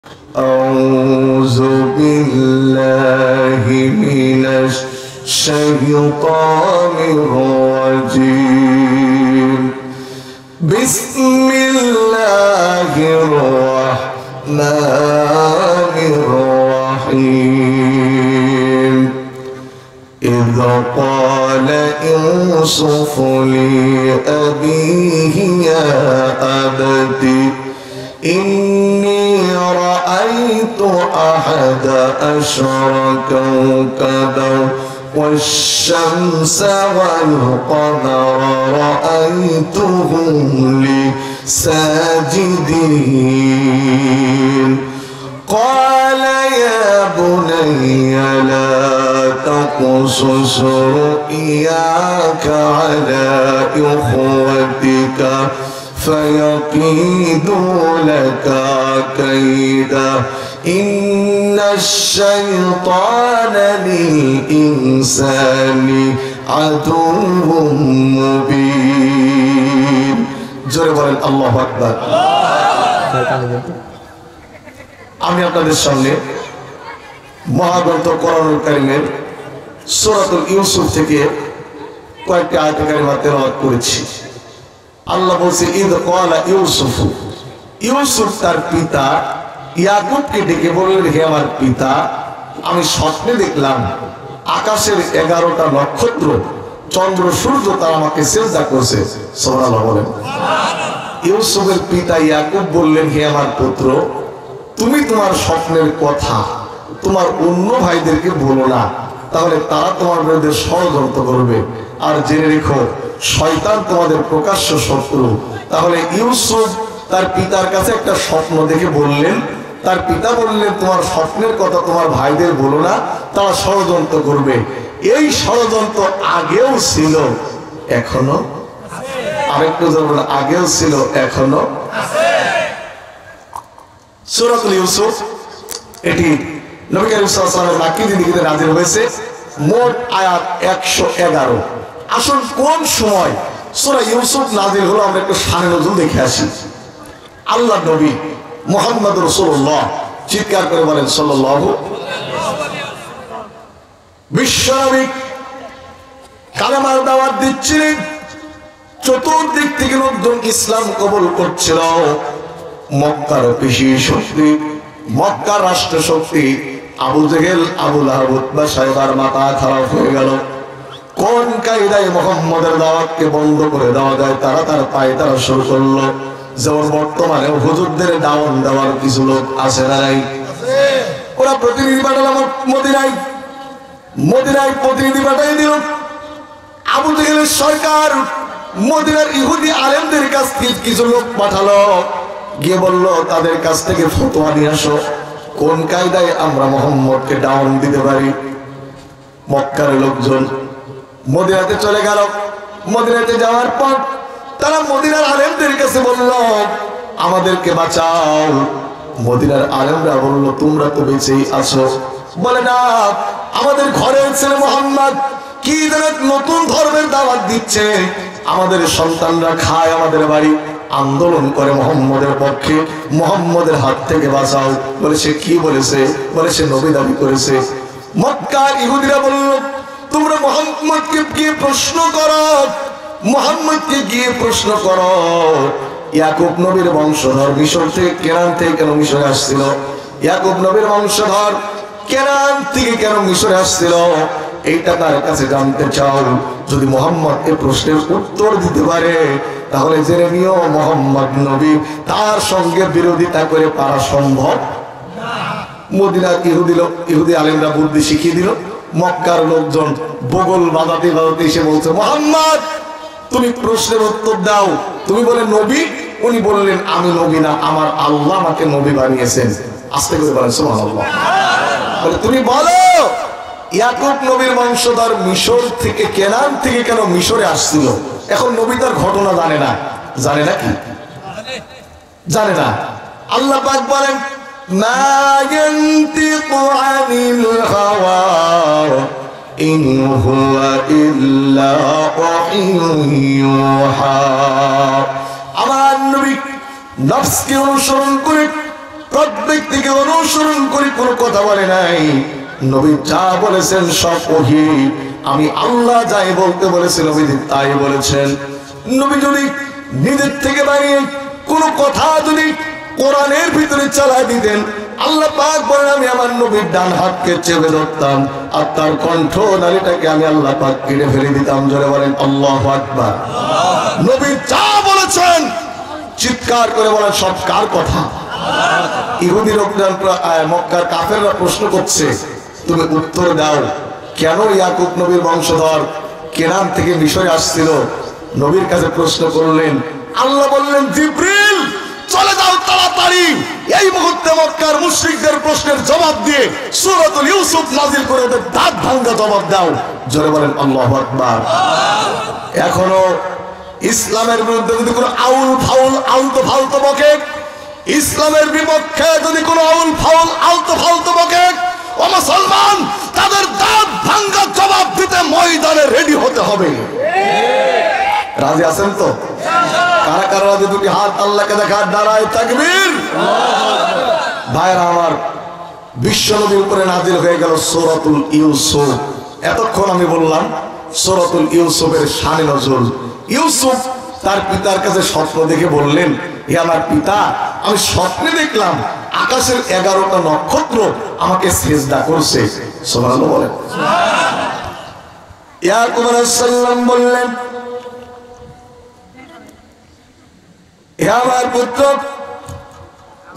أعوذ بالله من الشيطان الرجيم بسم الله الرحمن الرحيم إذ قال يوسف لأبيه يا أبت إني رأيت أحد عشر كوكبا والشمس والقمر رأيتهم لي ساجدين قال يا بني لا تقصص رؤياك على إخوتك فيكيدوا لك كيدا إن الشيطان للإنسان عدو مبين জোরে বলেন আল্লাহু আকবার। আমি আপনাদের সামনে মহাগ্রন্থ কোরআনুল কারীমের সূরাতুল ইউসুফ থেকে কয়েকটি আয়াত কারিমা তেলাওয়াত করেছি। আল্লাহ বলছে ইদ ক্বালা ইউসুফ, ইউসুফ তার পিতা ইয়াকুবকে ডেকে বললেন, হে আমার পিতা, আমি স্বপ্নে দেখলাম আকাশের 11টা নক্ষত্র, চন্দ্র সূর্য তারা আমাকে সিজদা করছে। সুবহানাল্লাহ বলেন। ইউসুফের পিতা ইয়াকুব বললেন, হে আমার পুত্র, তুমি তোমার স্বপ্নের কথা তোমার অন্য ভাইদেরকে বলো না, তাহলে তারা তোমার বিরুদ্ধে ষড়যন্ত্র করবে। আর জেনে রেখো, শয়তান তোমাদের প্রকাশ্য শত্রু। তাহলে ইউসুফ তার পিতার কাছে একটা স্বপ্ন দেখে বললেন, তার পিতা বললেন, তোমার স্বপ্নের কথা তোমার ভাইদের বলো না, তারা ষড়যন্ত্র করবে। এই ষড়যন্ত্র আগেও ছিল, এখনো আরেকটু যেমন আগেও ছিল, এখনো সূরাতুল ইউসুফ এটি নবী কারীম সাল্লাল্লাহু আলাইহি ওয়াসাল্লামের মাক্কি জিন্দেগিতে নাযিল হয়েছে। মোট আয়াত 111। আসুন কোন সময় সূরা ইউসুফ নাযিল হলো আমরা একটু শানে নজুল দেখে আসি। আল্লাহ নবী মুহাম্মদ রাসূলুল্লাহ, চিৎকার করে বলেন সাল্লাল্লাহু। বিশ্বনবী কালেমার দাওয়াত দিচ্ছিলেন, চতুর্দিক থেকে লোকজন ইসলাম কবুল করছিল। মক্কার পেশি শক্তি, মক্কার রাষ্ট্র শক্তি আবু জেহেল, আবু লাহাব, উতবা সাহেবার মাথা খারাপ হয়ে গেল। কোন কায়দায় মুহাম্মদের দাওয়াতকে বন্ধ করে দেওয়া যায় তারা তার পায়ে তারা শুরু করলো। যেমন বর্তমানে হুজুরদের দাওয়াত দেওয়ার কিছু লোক আছে না নাই? ওরা প্রতিনিধি পাঠালো মদিনায়, মদিনায় প্রতিনিধি পাঠিয়ে দিল। আবু জেহেলের সরকার মদিনার ইহুদি আলেমদের কাছ থেকে কিছু লোক পাঠালো, গিয়ে বলল তাদের কাছ থেকে ফতোয়া নিয়ে আসো, কোন কায়দায় আমরা মুহাম্মদকে ডাউন দিতে পারি। মক্কার লোকজন মদিনাতে চলে গেল। মদিনাতে যাওয়ার পর তারা মদিনার আলেমদের কাছে বলল, আমাদেরকে বাঁচাও। মদিনার আলেমরা বলল, তোমরা তো বেঁচেই আছো। বলে না, আমাদের ঘরের ছেলে মুহাম্মদ কি নতুন ধর্মের দাওয়াত দিচ্ছে, আমাদের সন্তানরা খায় আমাদের বাড়ি, আন্দোলন করে মুহাম্মদের পক্ষে, মুহাম্মদের হাত থেকে বাঁচাও। বলে সে কি বলেছে? বলে সে নবী দাবি করেছে। মক্কার ইহুদিরা বলল, তোমরা মুহাম্মদকে গিয়ে প্রশ্ন করো, মুহাম্মদকে গিয়ে প্রশ্ন করো। ইয়াকুব নবীর বংশধর মিশর থেকে, কেনান থেকে কেন মিশরে আসছিল? ইয়াকুব নবীর বংশধর কেনান থেকে কেন মিশরে আসছিল? এইটা তার কাছে জানতে চাও। যদি মুহাম্মদ এই প্রশ্নের উত্তর দিতে পারে তাহলে জেনে নিও মুহাম্মদ নবী, তার সঙ্গে বিরোধিতা করে পারা সম্ভব না। মদিনার ইহুদি আলেমরা বুদ্ধি শিখিয়ে দিল। মক্কার লোকজন বগল বাজাতে বাজাতে এসে বলছে, মুহাম্মদ তুমি প্রশ্নের উত্তর দাও। তুমি বলে নবী? উনি বললেন, আমি নবী না, আমার আল্লাহ আমাকে নবী বানিয়েছেন। আস্তে করে বলেন সুবহানাল্লাহ। বলে তুমি বলো, ইয়াকুব নবীর বংশধর মিশর থেকে, কেনান থেকে কেন মিশরে আসছিল? এখন নবী তার ঘটনা জানে না, জানে না কি? জানে না। আল্লাহ পাক বলেন, মা ইয়ানতিকু আনিল হাওয়া ইন হুয়া ইল্লা ওয়াহিয়ুন ইউহা। আমার নবী নফসকে অনুসরণ করে প্রত্যেকটিকে অনুসরণ করে কোনো কথা বলে নাই। নবী যা বলেছেন সব ওহী। আমি আল্লাহ যাই বলতে বলেছি নবী তাই বলেছেন। নবী যদি নিজের থেকে বানিয়ে কোনো কথা যদি কোরআনের ভিতরে চালাই দিতেন, আল্লাহ পাক বলেন আমি আমার নবীর ডান হাতকে চেপে ধরতাম আর তার কণ্ঠ নালীটাকে আমি আল্লাহ পাক কেটে ফেলে দিতাম। জোরে বলেন আল্লাহু আকবার। নবী যা বলেছেন চিৎকার করে বলেন সব কার কথা? ইহুদি লোকজন মক্কার কাফেররা প্রশ্ন করছে, তুমি উত্তর দাও কেন ইয়াকুব নবীর বংশধর কেনান থেকে মিশরে আসছিল? নবীর কাছে প্রশ্ন করলেন, আল্লাহ বললেন জিবরিল চলে যাও তাড়াতাড়ি, এই মুহূর্তে মক্কার মুশরিকদের প্রশ্নের জবাব দিয়ে সূরাতুল ইউসুফ নাযিল করে ওদের দাঁত ভাঙা জবাব দাও। জোরে বলেন আল্লাহু আকবার। এখনো ইসলামের বিরুদ্ধে যদি কোনো আউল ফাউল আলতো ফালতো বকে, ইসলামের বিপক্ষে যদি কোনো আউল ফাউল আলতো ফালতো বকে, ও মুসলমান তাদের দাঁত ভাঙা জবাব দিতে ময়দানে রেডি হতে হবে। রাজি আছেন তো? কারা কারা রাজি? দুটি হাত আল্লাহকে দেখার দাঁড়ায় তাকবীর। ভাইরা আমার, বিশ্ব নবীর উপরে নাজিল হয়ে গেল সূরাতুল ইউসুফ। এতক্ষণ আমি বললাম সূরাতুল ইউসুফের শানে নজুল। ইউসুফ তার পিতার কাছে স্বপ্ন দেখে বললেন, হে আমার পিতা, আমি স্বপ্নে দেখলাম আকাশের 11টা নক্ষত্র আমাকে সিজদা করছে। সুবহানাল্লাহ বলেন। ইয়াকুব আলাইহিস সালাম বললেন, হে আমার পুত্র,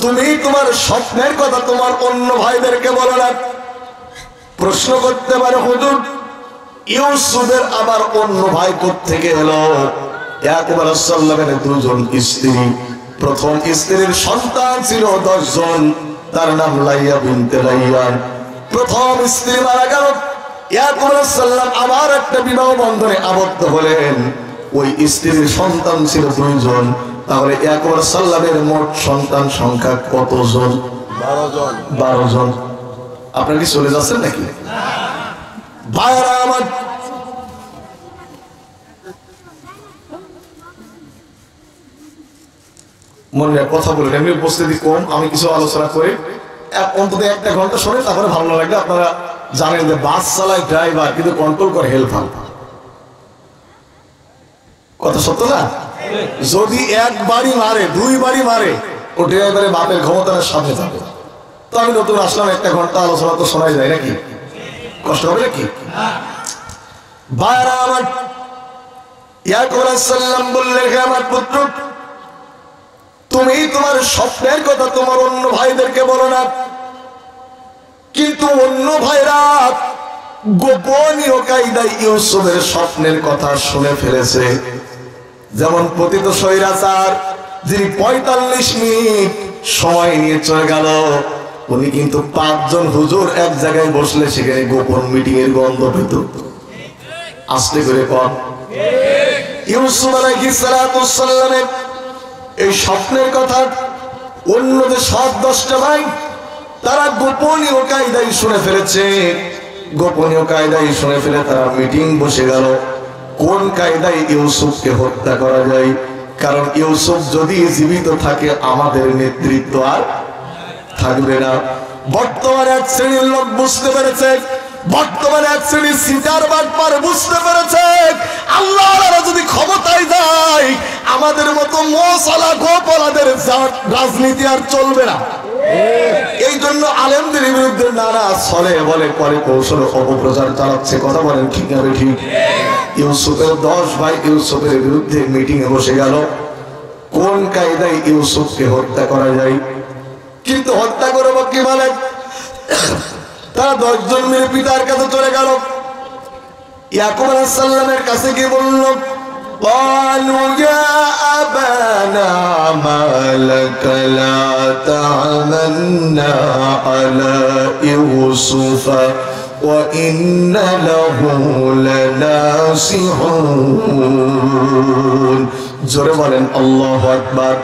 তুমি তোমার স্বপ্নের কথা তোমার অন্য ভাইদেরকে বলো না। প্রশ্ন করতে পারে, হুজুর ইউসুফের আবার অন্য ভাই কোত্থেকে এলো? ইয়াকুব আলাইহিস সালামের দুজন স্ত্রী, প্রথম স্ত্রীর সন্তান ছিল 10 জন, তার নাম লাইয়া বিনতে রাইয়ান। প্রথম স্ত্রী মারা গেল, ইয়াকুব আলাইহিস সালাম আবার একটা বিবাহ বন্ধনে আবদ্ধ হলেন। ওই স্ত্রীর সন্তান ছিল 2 জন। তাহলে ইয়াকুব আলাইহিস সালামের মোট সন্তান সংখ্যা কতজন? 12 জন। আপনারা কি চলে যাচ্ছেন নাকি? ভাইরা আমার, মনে কথা বলেন, আমি উপস্থিতি কম, আমি কিছু আলোচনা করে অন্তত 1 ঘন্টা শুনে তারপরে ভালো লাগবে। আপনারা জানেন যে বাস চালায় ড্রাইভার কিন্তু কন্ট্রোল করে হেল্পার। কথা সত্য না? যদি 1 বাড়ি মারে 2 বাড়ি মারে, ও ড্রাইভারের বাপের ক্ষমতার সামনে যাবে। তো আমি নতুন আসলাম, 1 ঘন্টা আলোচনা তো শোনাই যায় নাকি? কষ্ট হবে নাকি? ভাইরা আমার, ইয়াকুব আলাইহিস সালাম বললেন, হে আমার পুত্র, তুমি তোমার স্বপ্নের কথা তোমার অন্য ভাইদেরকে বলো না। কিন্তু অন্য ভাইরা গোপনীয় কায়দায় ইউসুফের স্বপ্নের কথা শুনে ফেলেছে। যেমন পতিত স্বৈরাচার যিনি 45 মিনিট সময় নিয়ে চলে গেল, উনি কিন্তু 5 জন হুজুর এক জায়গায় বসলে সেখানে গোপন মিটিং এর গন্ধ পেত। আস্তে করে কর। ইউসুফ আলাইহিস সালামের এই স্বপ্নের কথা অন্য যে সব 10টা ভাই তারা গোপনীয় কায়দায় শুনে ফেলেছে। গোপনীয় কায়দায় শুনে ফেলে তারা মিটিং বসে গেল কোন কায়দায় ইউসুফকে হত্যা করা যায়। কারণ ইউসুফ যদি জীবিত থাকে আমাদের নেতৃত্ব আর থাকবে না। বর্তমানে এক শ্রেণীর লোক বুঝতে পেরেছে, বর্তমানে এক শ্রেণীর সিটার বাটপার বুঝতে পেরেছে, আল্লাহরা যদি ক্ষমতায় যায় আমাদের মতো মশলা গোপালাদের রাজনীতি আর চলবে না। এই জন্য আলেমদের বিরুদ্ধে নানা ছলে বলে করে কৌশল অপপ্রচার চালাচ্ছে। কথা বলেন ঠিক না ঠিক? ইউসুফের 10 ভাই ইউসুফের বিরুদ্ধে মিটিং এ বসে গেল কোন কায়দায় ইউসুফকে হত্যা করা যায়। কিন্তু হত্যা করবো কি বলে, তারা 10 জন মিলে পিতার কাছে চলে গেল। ইয়াকুব আলাইহিস সালামের কাছে গিয়ে বলল, قالوا يا أبانا ما لك لا تعملنا على يوسف وإن له لناصحون। জোরে বলেন আল্লাহু আকবার।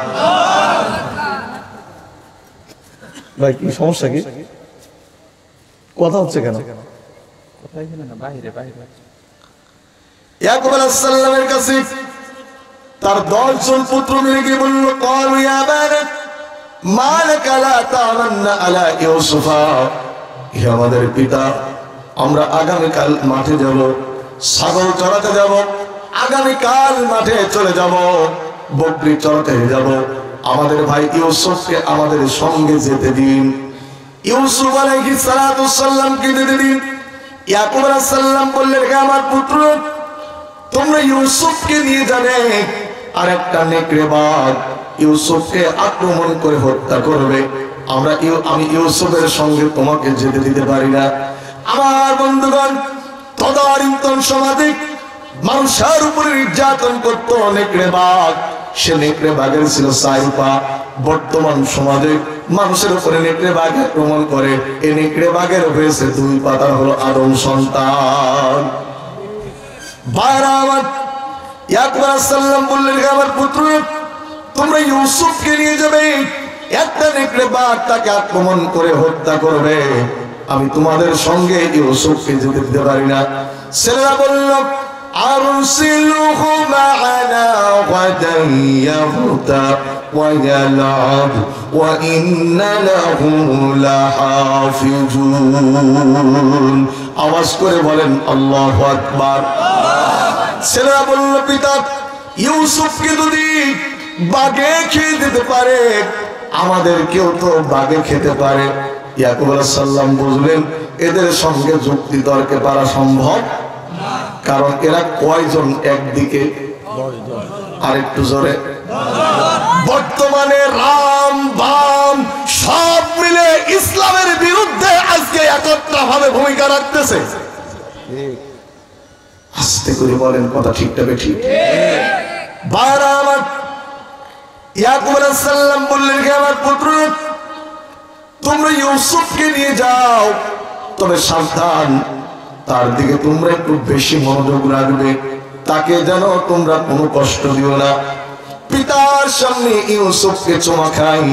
ভাই কি সমস্যা? কি কথা হচ্ছে কেন? ইয়াকুব আলাইহিস সালামের কাছে তার 10 জন পুত্র মিলে গিয়ে বলল, ক্বালু ইয়া আবানা মালাকা লা তা'মান্না আলা ইউসুফা, হে আমাদের পিতা, আমরা আগামীকাল মাঠে যাব, ছাগল চড়াতে যাব, আগামীকাল মাঠে চলে যাব, বকরি চড়াতে যাব, আমাদের ভাই ইউসুফকে আমাদের সঙ্গে যেতে দিন। ইউসুফ আলাইহিস সালাতু সাল্লামকে যেতে দিন। ইয়াকুব আলাইহিস সালাম বললেন, হে আমার পুত্র, তোমরা ইউসুফকে নিয়ে যাবে, আর একটা নেকড়ে বাঘ ইউসুফকে আক্রমণ করে হত্যা করবে, আমি ইউসুফের সঙ্গে তোমাকে যেতে দিতে পারি না। আমার বন্ধুগণ, তদানীন্তন সমাজে মানুষের উপরে নির্যাতন করতো নেকড়ে বাঘ, সে নেকড়ে বাঘের ছিল 4 পা। বর্তমান সমাজে মানুষের উপরে নেকড়ে বাঘ আক্রমণ করে, এই নেকড়ে বাঘের হয়েছে 2 পা, তার হলো আদম সন্তান। ভাইরা আমার, ইয়াকুব আলাইহিস সালাম বললেন, আমার পুত্র, তোমরা ইউসুফকে নিয়ে যাবে, একটা নেকড়ে বাঘ তাকে আক্রমণ করে হত্যা করবে, আমি তোমাদের সঙ্গে ইউসুফকে যেতে দিতে পারি না। ছেলেরা বলল, আরসিলহু মা'ানা গাদান ইয়াগতা ওয়া ইয়ালআব ওয়া ইন্না লাহু লাহাফিজুন। আওয়াজ করে বলেন আল্লাহু আকবার। ছেলেরা বলল, পিতা, ইউসুফকে যদি বাঘে খেয়ে দিতে পারে, আমাদেরকেও তো বাঘে খেতে পারে। ইয়াকুব আলাইহিস সালাম বুঝলেন এদের সঙ্গে যুক্তি তর্কে পারা সম্ভব, কারণ এরা কয়জন একদিকে, আর একটু জোরে, বর্তমানে রাম বাম সব মিলে ইসলামের বিরুদ্ধে আজকে একত্রা ভাবে ভূমিকা রাখতেছে। আস্তে করে বলেন, কথা ঠিক তবে ঠিক। ভাইরা আমার, ইয়াকুব আলাইহিস সালাম বললেন, হে আমার পুত্র, তোমরা ইউসুফকে নিয়ে যাও, তবে সাবধান, তার দিকে তোমরা একটু বেশি মনোযোগ রাখবে, তাকে যেন তোমরা কোনো কষ্ট দিও না। পিতার সামনে ইউসুফকে চুমা খাই,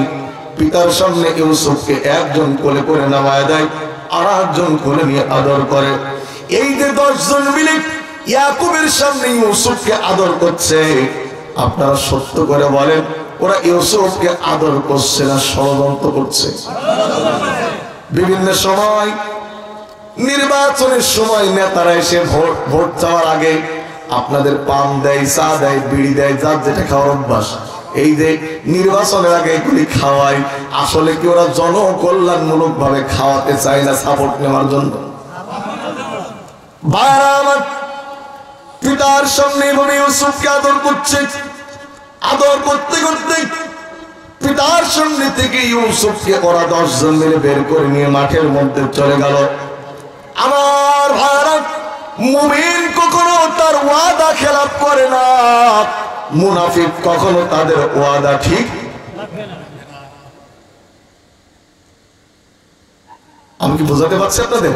পিতার সামনে ইউসুফকে একজন কোলে করে নামায় দেয়, আর একজন কোলে নিয়ে আদর করে। এই যে 10 জন মিলে ইয়াকুবের সামনে ইউসুফকে আদর করছে, আপনারা সত্য করে বলেন, ওরা ইউসুফকে আদর করছে না ষড়যন্ত্র করছে? বিভিন্ন সময় নির্বাচনের সময় নেতারা এসে ভোট চাওয়ার আগে আপনাদের পান দেয়, চা দেয়, বিড়ি দেয়, যার যেটা খাওয়ার অভ্যাস, এই যে নির্বাচনের আগে এগুলি খাওয়ায়, আসলে কি ওরা জনকল্যাণমূলক ভাবে খাওয়াতে চায় না সাপোর্ট নেওয়ার জন্য? ভাইরা আমার, পিতার সামনে এভাবে ইউসুফকে আদর করছে, আদর করতে করতে পিতার সামনে থেকে ইউসুফকে ওরা 10 জন মিলে বের করে নিয়ে মাঠের মধ্যে চলে গেল। আমার ভাইরা, মুমিন কখনো তার ওয়াদা খেলাপ করে না, মুনাফিক কখনো তাদের ওয়াদা ঠিক রাখে না। আমি কি বোঝাতে পারছি আপনাদের?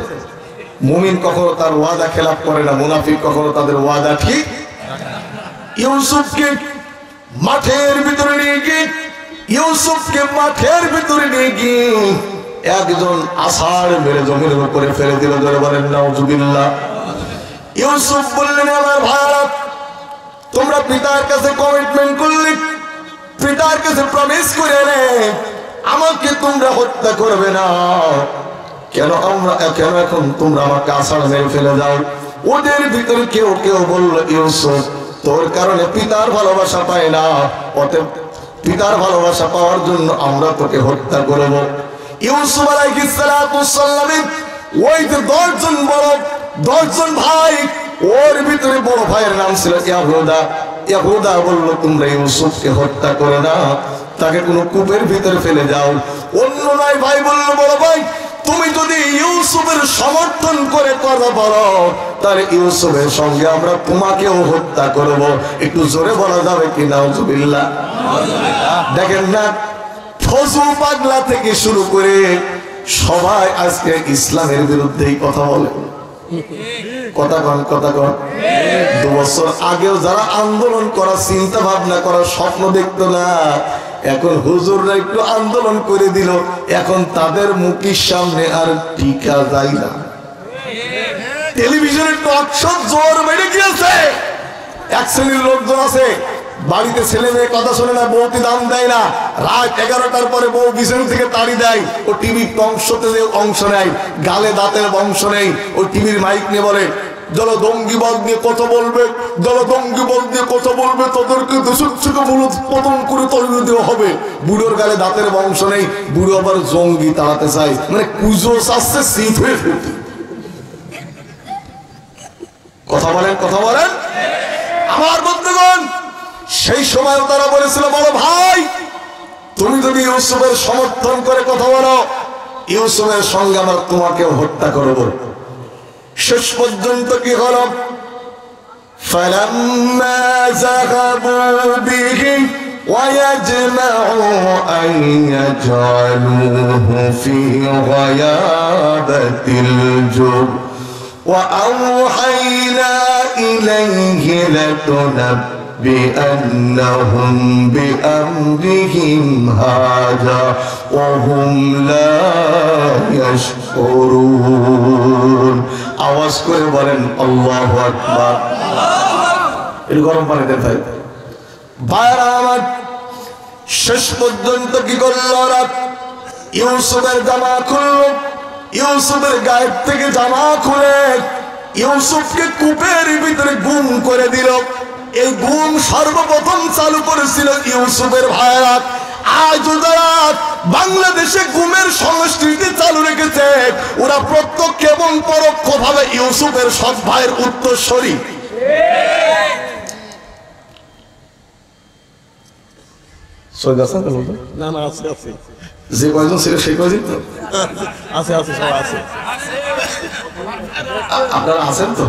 মুমিন কখনো তার ওয়াদা খেলাপ করে না, মুনাফিক কখনো তাদের ওয়াদা ঠিক রাখে না। ইউসুফকে মাঠের ভিতরে নিয়ে গিয়ে একজন আষাঢ় মেরে জমির উপরে ফেলে দিল, ধরে বলেন নাউজুবিল্লাহ। ইউসুফ বললেন, আমার ভাইরা, তোমরা পিতার কাছে কমিটমেন্ট করলে, পিতার কাছে প্রমিস করে নে, আমাকে তোমরা হত্যা করবে না, কেন এখন তোমরা আমাকে আষাঢ় মেরে ফেলে দাও? ওদের ভিতরে কেউ কেউ বলল, ইউসুফ, তোর কারণে পিতার ভালোবাসা পায় না, অতএব পিতার ভালোবাসা পাওয়ার জন্য আমরা তোকে হত্যা করব। ইউসুফ আলাইহিস সালাতু সাল্লাম ওই যে 10 জন বড় 10 জন ভাই, ওর ভিতরে বড় ভাইয়ের নাম ছিল ইয়াহুদা। ইয়াহুদা বলল, তোমরা ইউসুফকে হত্যা করো না, তাকে কোনো কূপের ভিতরে ফেলে দাও। অন্য নয় ভাই বলল, বড় ভাই, তুমি যদি ইউসুফের সমর্থন করে কথা বলো, তাহলে ইউসুফের সঙ্গে আমরা তোমাকেও হত্যা করব। একটু জোরে বলা যাবে কি নাউজুবিল্লাহ? দেখেন না, ফজু পাগলা থেকে শুরু করে সবাই আজকে ইসলামের বিরুদ্ধেই কথা বলে। কথা কন 2 বছর আগেও যারা আন্দোলন করার চিন্তা ভাবনা করার স্বপ্ন দেখতো না, এখন হুজুররা একটু আন্দোলন করে দিল, এখন তাদের মুখের সামনে আর টিকা যায় না। টেলিভিশনের টক শো জোর বেড়ে গিয়েছে। এক শ্রেণীর লোকজন আছে বাড়িতে ছেলে মেয়ে কথা শোনে না, বউকে দাম দেয় না, রাত 11টার পরে বউ বিছানা থেকে তাড়ি দেয়, ও টিভির অংশতে অংশ নেয়, গালে দাঁতের অংশ নেই, ও টিভির মাইক নিয়ে বলে জলদঙ্গিবাদ নিয়ে কথা বলবে, জলদঙ্গিবাদ নিয়ে কথা বলবে, তাদেরকে দেশের থেকে পতন করে তৈরি দেওয়া হবে। বুড়োর গালে দাঁতের বংশ নেই, বুড়ো আবার জঙ্গি তাড়াতে চায়, মানে কুজো চাচ্ছে শীত হয়ে ফুটে। কথা বলেন, কথা বলেন আমার বন্ধুগণ। সেই সময় তারা বলেছিল, বলো ভাই তুমি যদি ইউসুফের সমর্থন করে কথা বলো, ইউসুফের সঙ্গে আমরা তোমাকে হত্যা করব। শেষ পর্যন্ত কি হলো? فَلَمَّا ذَهَبُوا بِهِ وَيَجْمَعُوا أَن يَجْعَلُوهُ فِي غَيَابَتِ الْجُبِّ وَأَوْحَيْنَا إِلَيْهِ لَتُنَبِّئَنَّهُم بِأَمْرِهِمْ هَذَا وَهُمْ لَا يَشْعُرُونَ। আওয়াজ করে বলেন আল্লাহু আকবার। এর গরম পানি দেন ভাই। ভাইরা আমার, শেষ পর্যন্ত কি করল? ইউসুফের জামা খুলল, ইউসুফের গায়ের থেকে জামা খুলে ইউসুফকে কূপের ভিতরে গুম করে দিল। এই গুম সর্বপ্রথম চালু করেছিল ইউসুফের ভাইরা। আজ যারা বাংলাদেশে গুমের সংস্কৃতি চালু রেখেছে, ওরা প্রত্যক্ষ এবং পরোক্ষ ভাবে ইউসুফের সৎ ভাইয়ের উত্তরসূরি। যে কয়জন ছিল সেই কয়জন তো আছে, আছে সব আছে। আপনারা আছেন তো?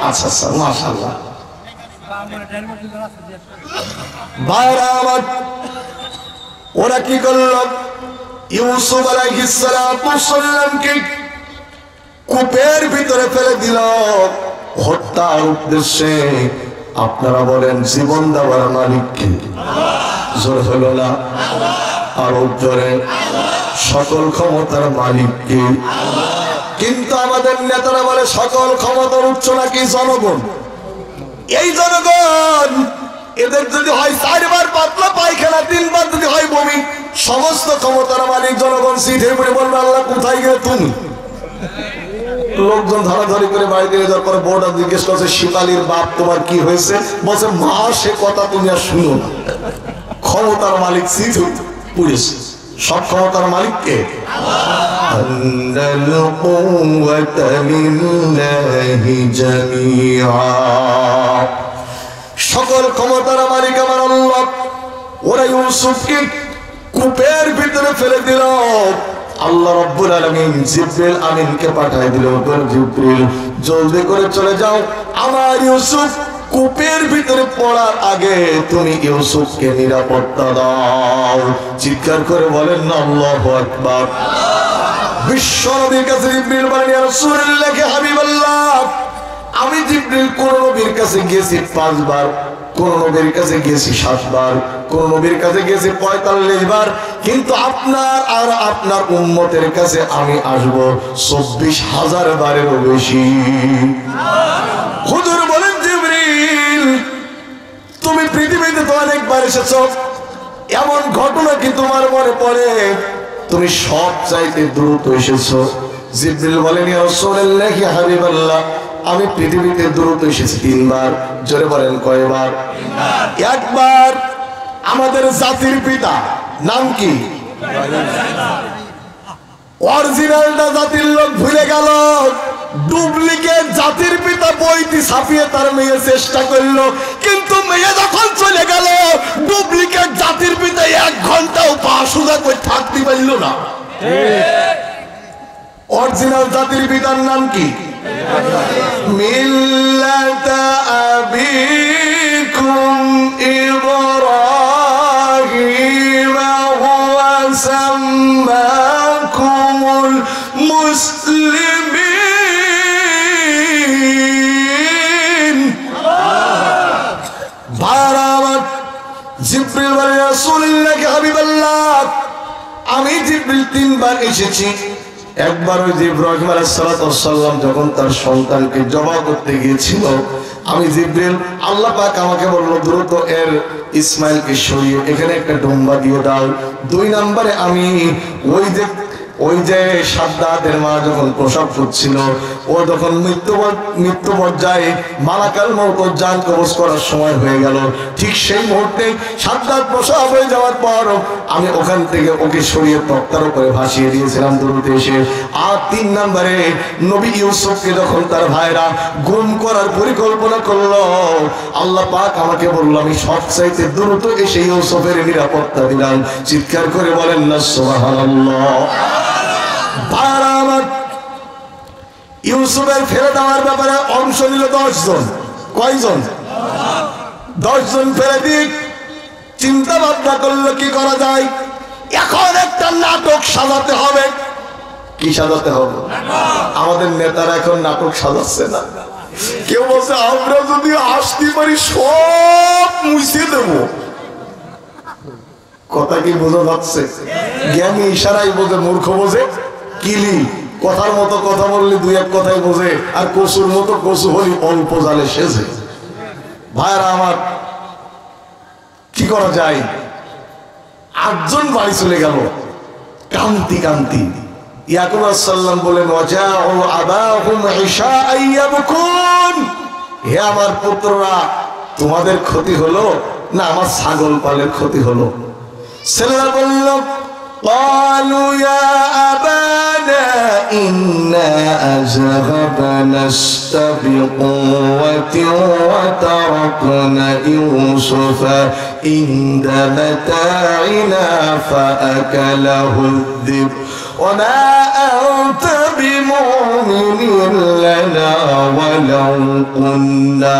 আচ্ছা আচ্ছা, মাশাআল্লাহ। ভাইরা আমার, ওরা কি করল? ইউসুফ আলাইহিস সালামকে কূপের ভিতরে ফেলে দিল হত্যার উদ্দেশ্যে। আপনারা বলেন জীবন দেওয়ার মালিক কে? জোর হলো না, আরো জোরে। সকল ক্ষমতার মালিক কে? কিন্তু আমাদের নেতারা বলে সকল ক্ষমতার উচ্চ নাকি জনগণ। এই জনগণ, এদের যদি হয় 4 বার পাতলা পায়খানা, 3 বার যদি হয় বমি, সমস্ত ক্ষমতার মালিক জনগণ। সিটে পড়ে বলবে আল্লাহ কোথায় গেলে তুমি? লোকজন ধরাধরি করে বাড়িতে নিয়ে যাওয়ার পরে বউটা জিজ্ঞেস করছে, শিপালির বাপ তোমার কি হয়েছে? বলছে মা, সে কথা তুমি আর শুনো না। ক্ষমতার মালিক সিট পুলিশ, সব ক্ষমতার মালিক কে? সকল ক্ষমতার মালিক আমার আল্লাহ। ওরা ইউসুফকে কূপের ভিতরে ফেলে দিল। আল্লাহ রাব্বুল আলামিন জিবরিল আমিনকে পাঠিয়ে দিল, জিবরিল জলদি করে চলে যাও, আমার ইউসুফ কূপের ভিতরে পড়ার আগে তুমি ইউসুফকে নিরাপত্তা দাও। চিৎকার করে বলেন না আল্লাহু আকবার। বিশ্ব নবীর কাছে জিবরিল বলেন, ইয়া রাসূলুল্লাহ, হাবিবাল্লাহ, আমি জিবরিল কোন নবীর কাছে গিয়েছি 5 বার, কোন নবীর কাছে গিয়েছি 7 বার, কোন নবীর কাছে গিয়েছি 45 বার, কিন্তু আপনার আর আপনার উম্মতের কাছে আমি আসব 24,000 বারেরও বেশি। হুজুর বলেন, জিবরিল তুমি পৃথিবীতে তো অনেকবার এসেছো, এমন ঘটনা কি তোমার মনে পড়ে তুমি সব চাইতে দ্রুত এসেছো? জিবরিল বলেন, ইয়া রাসূলুল্লাহ, হাবিবাল্লাহ, আমি পৃথিবীতে দ্রুত এসেছি 3 বার। জোরে বলেন কয়বার? 1 বার। আমাদের জাতির পিতা নাম কি? অরিজিনালটা জাতির লোক ভুলে গেল, ডুপ্লিকেট জাতির পিতা বইটি ছাপিয়ে তার মেয়ে চেষ্টা করলো, কিন্তু মেয়ে যখন চলে গেল ডুপ্লিকেট জাতির পিতা 1 ঘন্টাও পা সোজা করে থাকতে পারল না। অরিজিনাল জাতির পিতার নাম কি? মিল্লাতা আবিকুম ইব্রাহিম হুয়া সাম্মাকুমুল মুসলিমিন। ভাইরা, জিবরিল বলে, রাসূলুল্লাহ, হাবিবাল্লাহ, আমি জিবরিল 3 বার এসেছি, একবার ওই যে ইব্রাহিম আলাইহিস সালাম যখন তার সন্তানকে জবাই করতে গিয়েছিল, আমি জিবরিল, আল্লাহ পাক আমাকে বলল দ্রুত এর ইসমাইলকে সরিয়ে এখানে একটা ডোম্বা দিয়ে দাও। 2 নম্বরে আমি ওই যে সাদ্দাতের মা যখন প্রসব করছিল, ও যখন মৃত্যু পর্যায়ে মালাকাল মউত জান কবজ করার সময় হয়ে গেল, ঠিক সেই মুহূর্তে সাদ্দাত প্রসব হয়ে যাওয়ার পর আমি ওখান থেকে ওকে সরিয়ে তক্তার উপরে ভাসিয়ে দিয়েছিলাম দ্রুত এসে। আর 3 নম্বরে নবী ইউসুফকে যখন তার ভাইরা গুম করার পরিকল্পনা করলো, আল্লাহ পাক আমাকে বলল আমি সবচাইতে দ্রুত এসে ইউসুফের নিরাপত্তা দিলাম। চিৎকার করে বলেন না সুবহানাল্লাহ। ইউসুফের ফেলে দেওয়ার ব্যাপারে অংশ নিল 10 জন। কয়জন? 10 জন ফেলে দিক। চিন্তা ভাবনা করলো কি করা যায়। এখন একটা নাটক সাজাতে হবে। কি সাজাতে হবে? আমাদের নেতারা এখন নাটক সাজাচ্ছে না। কেউ বলছে আমরা যদি আসতে পারি সব মুছে দেব। কথা কি বোঝা যাচ্ছে? জ্ঞানী ইশারাই বোঝে, মূর্খ বোঝে কিলি। কথার মতো কথা বললে 2-1 কথাই বোঝে, আর কচুর মতো কচু হলি অল্প জালে সেজে। ভাইরা আমার, কি করা যায়? 8 জন বাড়ি চলে গেল কান্তি কান্তি। ইয়াকুব আলাইহিস সালাম বলেন ওয়াজাউ আবাহুম ইশাআন ইয়াবকুন, হে আমার পুত্ররা, তোমাদের ক্ষতি হলো না আমার ছাগল পালের ক্ষতি হলো? ছেলেরা বলল قالوا يا أبانا إنا أذهبنا نستبق وتركنا يوسف عند متاعنا فأكله الذئب وما أنت بمؤمن لنا ولو كنا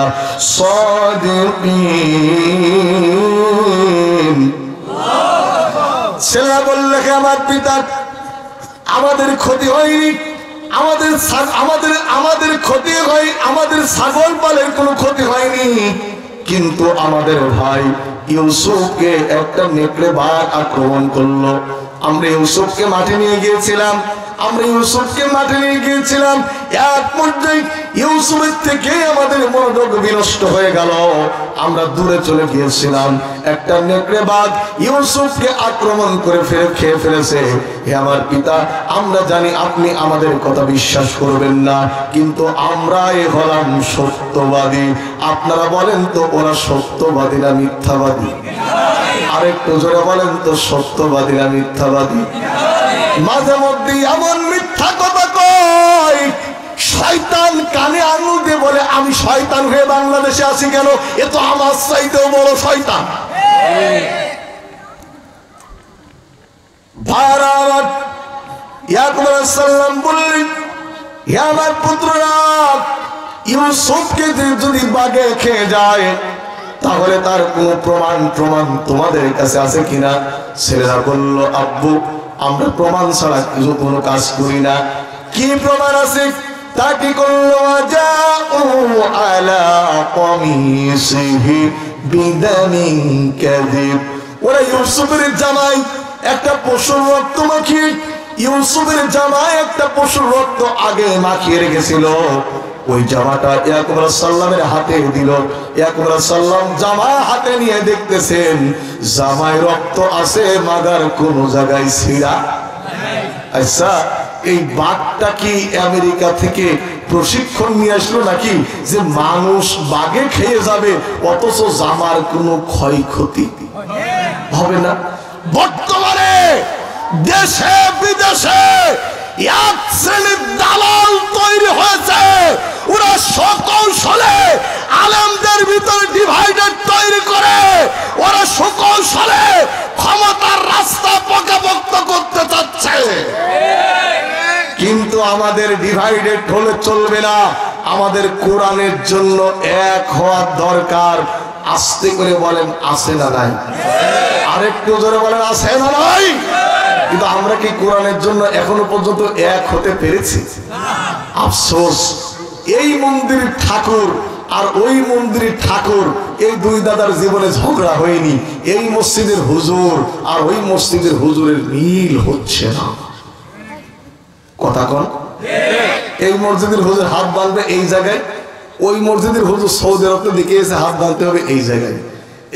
صادقين। ছেলেরা বললে আমার পিতা, আমাদের ক্ষতি হয়নি, আমাদের ক্ষতি হয়, আমাদের ছাগল পালের কোনো ক্ষতি হয়নি, কিন্তু আমাদের ভাই ইউসুফকে একটা নেকড়ে বাঘ আক্রমণ করলো। আমরা ইউসুফকে মাঠে নিয়ে গিয়েছিলাম, এক পর্যায়ে ইউসুফের থেকে আমাদের মনোযোগ বিনষ্ট হয়ে গেল। আমরা দূরে চলে গিয়েছিলাম, একটা নেকড়ে বাঘ ইউসুফকে আক্রমণ করে খেয়ে ফেলেছে। হে আমার পিতা, আমরা জানি আপনি আমাদের কথা বিশ্বাস করবেন না, কিন্তু আমরাই হলাম সত্যবাদী। আপনারা বলেন তো ওরা সত্যবাদী না মিথ্যাবাদী? আরেকটু জোরে বলেন তো, সত্যবাদী না মিথ্যাবাদী? মাঝে মধ্যে এমন মিথ্যা কথা কয়, শয়তান কানে আঙুল দিয়ে বলে আমি শয়তান হয়ে বাংলাদেশে আছি কেন, এ তো আমার চাইতেও বড় শয়তান। ইয়াকুব আলাইহিস সালাম বললেন, হে আমার পুত্ররা, ইউসুফকে যদি বাঘে খেয়ে যায় তাহলে তার কোনো প্রমাণ তোমাদের কাছে আছে কিনা? ছেলেরা বলল, আব্বু আমরা প্রমাণ ছাড়া কিছু কোনো কাজ করি না। কি প্রমাণ আছে? তা কি করলো? যাও আলা কমিসিহি বিদামিন কাযিব, ওরা ইউসুফের জামাই একটা পশুর রক্ত মাখিয়ে, ইউসুফের জামাই একটা পশুর রক্ত আগে মাখিয়ে রেখেছিল। ওই জামাটা ইয়াকুব আলাইহিস সালামের হাতে দিল। ইয়াকুব আলাইহিস সালাম জামা হাতে নিয়ে দেখতেছেন জামায় রক্ত আছে, মাগার কোন জায়গায় ছিঁড়া। আচ্ছা, এই বাঘটা কি আমেরিকা থেকে প্রশিক্ষণ নিয়ে আসলো নাকি যে মানুষ বাঘে খেয়ে যাবে অথচ জামার কোনো ক্ষয়ক্ষতি হবে না? বর্তমানে দেশে বিদেশে এক শ্রেণীর দালাল তৈরি হয়েছে, ওরা সকৌশলে আলেমদের ভিতরে ডিভাইডার তৈরি করে, ওরা সকৌশলে ক্ষমতার রাস্তা পাকাপোক্ত করতে চাচ্ছে। কিন্তু আমাদের ডিভাইডেড হলে চলবে না, আমাদের কোরআনের জন্য এক হওয়ার দরকার। আস্তে করে বলেন আছে না নাই? আরেকটু জোরে বলেন আছে না নাই? কিন্তু আমরা কি কোরআনের জন্য এখনো পর্যন্ত এক হতে পেরেছি? আফসোস, এই মন্দিরের ঠাকুর আর ওই মন্দিরের ঠাকুর, এই 2 দাদার জীবনে ঝগড়া হয়নি। এই মসজিদের হুজুর আর ওই মসজিদের হুজুরের মিল হচ্ছে না। কথা কোন? এই মসজিদের হুজুর হাত বাঁধবে এই জায়গায়, ওই মসজিদের হুজুর সৌদি আরব দিকে এসে হাত বাঁধতে হবে এই জায়গায়।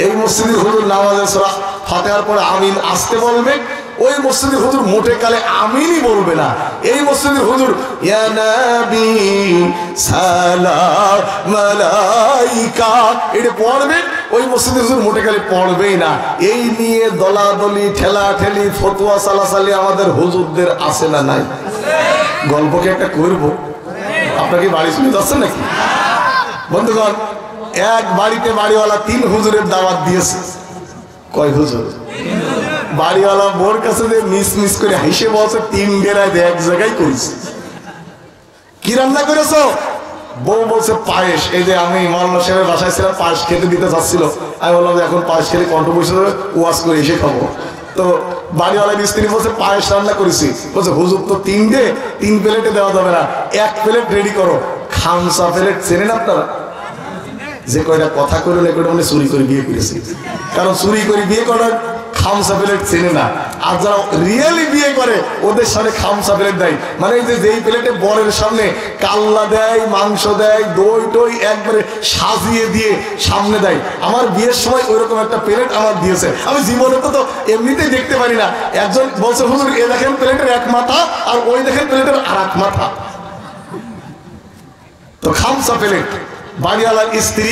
এই মসজিদের হুজুর নামাজের সূরা ফাতিহার পরে আমিন আসতে বলবে, ওই মসজিদের হুজুর মোটে কালে আমিনই বলবে না। এই মসজিদের হুজুর ইয়া নবী সালাম আলাইকা এটা পড়বে, ওই মসজিদের হুজুর মোটে কালে পড়বেই না। এই নিয়ে দলাদলি ঠেলাঠেলি ফতোয়া চালাচালি আমাদের হুজুরদের আছে না নাই? গল্পকে একটা করব, আপনাকে বাড়ি শুনে যাচ্ছেন নাকি? বন্ধুগণ, এক বাড়িতে বাড়িওয়ালা 3 হুজুরের দাওয়াত দিয়েছে। কয় হুজুর? বাড়িওয়ালা বোর কাছে যে মিস মিস করে হেসে বলছে 3 ডেরায় এক জায়গায় করেছে। কি রান্না করেছো? বউ বলছে পায়েস। এই যে আমি মাওলানা সাহেবের বাসায় ছিলাম, পায়েস খেতে দিতে চাচ্ছিল। আমি বললাম যে এখন পায়েস খেলে কণ্ঠ বসে যাবে, ওয়াজ করে এসে খাবো। তো বাড়িওয়ালার স্ত্রী বলছে পায়েস রান্না করেছি। বলছে হুজুর তো 3 প্লেটে দেওয়া যাবে না, 1 প্লেট রেডি করো। খামসা প্লেট চেনেন আপনারা? যে কয়টা কথা করলেন এ কয়টা মানে চুরি করে বিয়ে করেছি, কারণ চুরি করে বিয়ে করার খামসা প্লেট চেনে না। আর যারা রিয়েলি বিয়ে করে ওদের সামনে খামসা প্লেট দেয়, মানে এই যে যেই প্লেটে বরের সামনে কাল্লা দেয়, মাংস দেয়, দই টই একবারে সাজিয়ে দিয়ে সামনে দেয়। আমার বিয়ের সময় ওইরকম একটা প্লেট আমার দিয়েছে। আমি জীবনে তো এমনিতেই দেখতে পারি না। একজন বলছে হুজুর এ দেখেন প্লেটের 1 মাথা আর ওই দেখেন প্লেটের আর 1 মাথা। তো খামসা প্লেট বাড়িওয়ালার স্ত্রী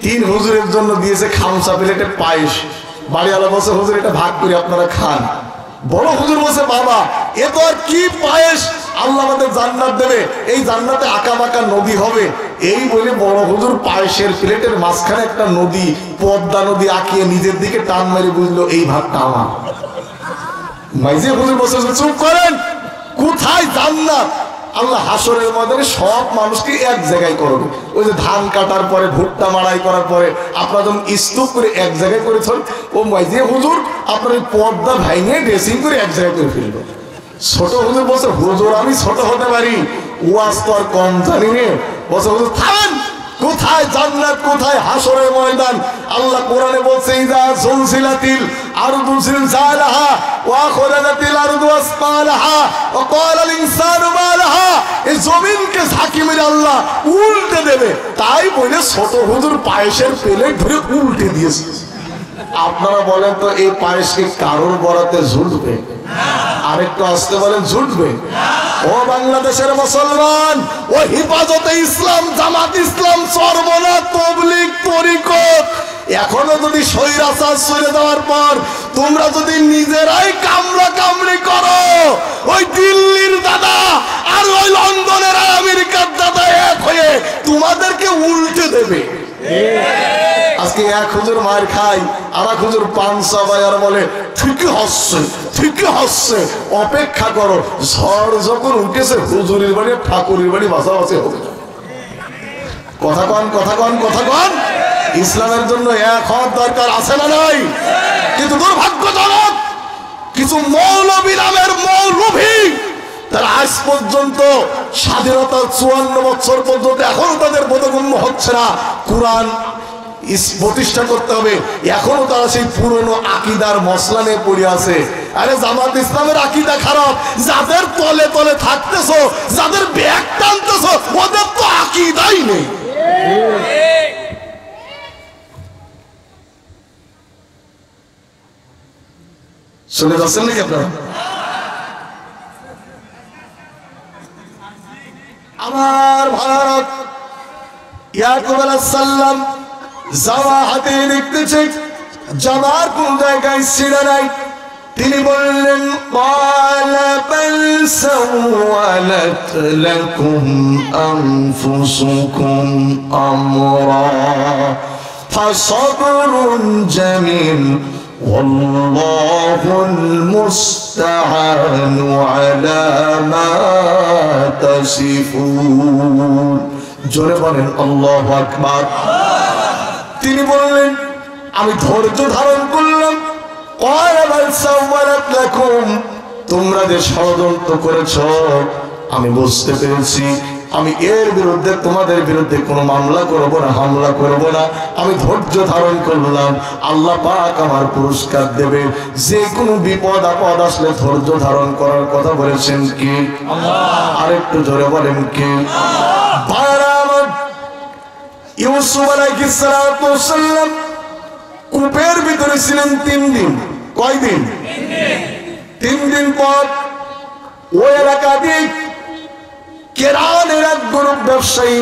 3 হুজুরের জন্য দিয়েছে খামসা প্লেটে পায়েস। বাড়িওয়ালা বলছে হুজুর এটা ভাগ করে আপনারা খান। বড় হুজুর বলছে বাবা এ তো আর কি পায়েস, আল্লাহ আমাদের জান্নাত দেবে, এই জান্নাতে আঁকা বাঁকা নদী হবে। এই বলে বড় হুজুর পায়েসের প্লেটের মাঝখানে একটা নদী, পদ্মা নদী আঁকিয়ে নিজের দিকে টান মেরে বুঝলো এই ভাগটা আমার। মাইজে হুজুর বলছে চুপ করেন, কোথায় জান্নাত? আল্লাহ হাসরের ময়দানে সব মানুষকে এক জায়গায় করবে। ওই যে ধান কাটার পরে ভুট্টা মাড়াই করার পরে আপনারা যখন স্তূপ করে এক জায়গায় করে থাকেন, ও মাইজে হুজুর আপনার এই পর্দা ভাঙিয়ে ড্রেসিং করে এক জায়গায় করে ফেলবে। ছোট হুজুর বলছে হুজুর আমি ছোট হতে পারি, ওয়াজ তো আর কম জানি নে। বলছে হুজুর থামেন, কোথায় জান্নাত, কোথায় হাসরের ময়দান? আল্লাহ কোরআনে বলছে ইযা সুলসিলাতিল আরদু জিলজালাহা ওয়া আখরাজাতিল আরদু আসফালাহা ওয়া ক্বালাল ইনসানু মা লাহা। এই জমিনকে ঝাঁকি মেরে আল্লাহ উল্টে দেবে। তাই বলে ছোট হুজুর পায়েসের প্লেট ধরে উল্টে দিয়েছে। আপনারা বলেন তো এই পায়েস কি কারোর বরাতে ঝুলবে? আরেকটু আসতে বলেন ঝুলবে? ও বাংলাদেশের মুসলমান, ও হিফাজতে ইসলাম, জামাত ইসলাম, চরমনা, তাবলীগ, তরিকত, এখনো যদি স্বৈরাচার চলে যাওয়ার পর তোমরা যদি নিজেরাই কামড়া কামড়ি করো, ওই দিল্লির দাদা আর ওই লন্ডনের আর আমেরিকার দাদা এক হয়ে তোমাদেরকে উল্টে দেবে। আজকে 1 হুজুর মার খাই, আর 1 হুজুর পান চাবাই আর বলে ঠিকই হচ্ছে, ঠিকই হচ্ছে, অপেক্ষা করো, ঝড় যখন উঠেছে হুজুরের বাড়ি ঠাকুরের বাড়ি বাঁচাবাচি হবে। কথা কন, কথা কন, কথা কন। ইসলামের জন্য এক হওয়ার দরকার আছে না নাই? কিন্তু দুর্ভাগ্যজনক কিছু মৌলবী নামের মৌলভী, তারা আজ পর্যন্ত স্বাধীনতার 54 বছর পর্যন্ত এখনো তাদের বোধগম্য হচ্ছে না কোরআন প্রতিষ্ঠা করতে হবে। এখনো তারা সেই পুরনো আকিদার মশলা নিয়ে পড়ে আছে। আরে জামাত ইসলামের আকিদা খারাপ, যাদের তলে তলে থাকতেছো, যাদের ব্যাগ টানতেছো, ওদের তো আকিদাই নেই। শুনে যাচ্ছেন নাকি আপনারা? আমার ভারত ইয়াকুব আলাইহিস সালাম যাওয়া হাতে দেখতেছে যাওয়ার কোন জায়গায় ছিঁড়ে নাই। তিনি বললেন ক্বালা বাল সাওয়ালাত লাকুম আনফুসুকুম আমরা ফাসাবরুন জামিল ওয়াল্লাহুল মুস্তাআনু আলা মা তাসিফুন। জোরে বলেন আল্লাহু আকবার। তিনি বললেন আমি ধৈর্য ধারণ করলাম। তোমরা যে ষড়যন্ত্র করেছ আমি বুঝতে পেরেছি, আমি এর বিরুদ্ধে তোমাদের বিরুদ্ধে কোনো মামলা করব না, হামলা করব না। আমি ধৈর্য ধারণ করলাম, আল্লাহ পাক আমার পুরস্কার দেবে। যে কোনো বিপদ আপদ আসলে ধৈর্য ধারণ করার কথা বলেছেন কি আল্লাহ? আরেকটু জোরে বলেন কি আল্লাহ? ইউসুফ আলাইহিস সালাম কূপের ভিতরে ছিলেন 3 দিন। কয়দিন? 3 দিন পর ওই এলাকা দিয়ে কেরানের এক গ্রুপ ব্যবসায়ী,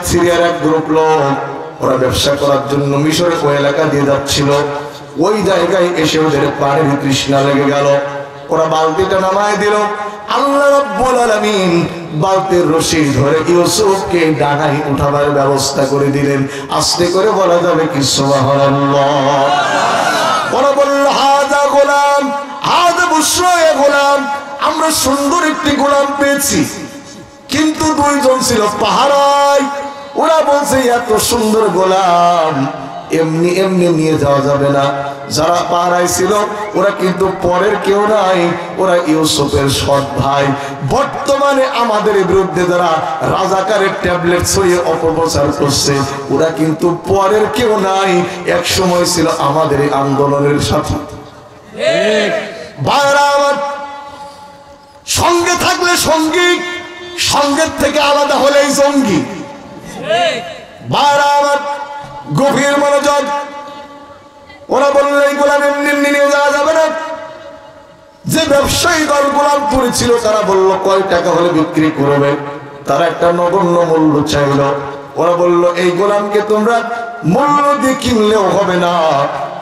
সিরিয়ার এক গ্রুপ লোক, ওরা ব্যবসা করার জন্য মিশরের ওই এলাকা দিয়ে যাচ্ছিল। ওই জায়গায় এসে ওদের পানির তৃষ্ণা লেগে গেল। ওরা বালতিটা নামায় দিল। আল্লাহ রাব্বুল আলামিন বালতির রশি ধরে ইউসুফকে ডানায় উঠাবার ব্যবস্থা করে দিলেন। আস্তে করে বলা যাবে কি সুবহানাল্লাহ। ওরা বলল হাযা গোলাম, হাযা বুশরা এ গোলাম, আমরা সুন্দর একটি গোলাম পেয়েছি। কিন্তু 2 জন ছিল পাহারায়। ওরা বলছে এত সুন্দর গোলাম এমনি এমনি নিয়ে যাওয়া যাবে না। যারা পাহারায় ছিল ওরা কিন্তু পরের কেউ নাই, ওরা ইউসুফের সৎ ভাই। বর্তমানে আমাদের বিরুদ্ধে যারা রাজাকারের ট্যাবলেট ছড়িয়ে অপপ্রচার করছে ওরা কিন্তু পরের কেউ নাই, এক সময় ছিল আমাদের এই আন্দোলনের সাথে। ভাইরা আমার, সঙ্গে থাকলে সঙ্গী, সঙ্গের থেকে আলাদা হলেই জঙ্গি। ভাইরা আমার, গভীর মনোযোগ। ওরা বললে এই গোলাম এমনি নিয়ে যাওয়া যাবে না। যে ব্যবসায়ী দল গোলাম করেছিল তারা বলল কয় টাকা হলে বিক্রি করবে। তারা একটা নগণ্য মূল্য চাইল। ওরা বলল এই গোলামকে তোমরা মূল্য দিয়ে কিনলেও হবে না,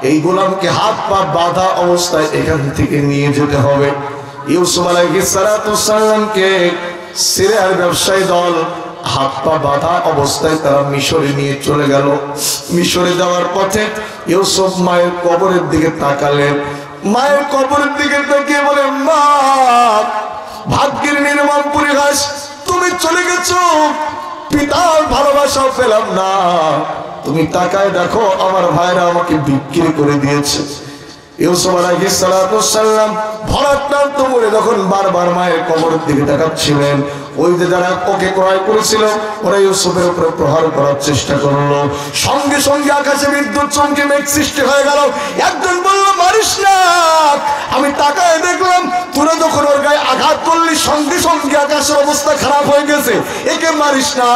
এই গোলামকে হাত পা বাঁধা অবস্থায় এখান থেকে নিয়ে যেতে হবে। ইউসুফ আলাইহিস সালামকে সিরিয়ার ব্যবসায়ী দল হাত পা বাঁধা অবস্থায় তারা মিশরে নিয়ে চলে গেল। মিশরে যাওয়ার পথে ইউসুফ মায়ের কবরের দিকে তাকালেন। মায়ের কবরের দিকে তাকিয়ে বলে, মা, ভাগ্যের নির্মম পরিহাস, তুমি চলে গেছো, পিতার ভালোবাসাও পেলাম না। তুমি তাকায় দেখো আমার ভাইরা আমাকে বিক্রি করে দিয়েছে। ইউসুফ আলাইহিস সালাম ভরাক্রান্ত করে যখন বারবার মায়ের কবরের দিকে তাকাচ্ছিলেন, ওই যে যারা ওকে ক্রয় করেছিল ওরা ইউসুফের উপরে প্রহার করার চেষ্টা করলো। সঙ্গে সঙ্গে আকাশে বিদ্যুৎ চমকে মেঘ সৃষ্টি হয়ে গেল। একজন বলল, মারিস না। আমি তাকায় দেখলাম তোরা যখন ওর গায়ে আঘাত করলি সঙ্গে সঙ্গে আকাশের অবস্থা খারাপ হয়ে গেছে, একে মারিস না,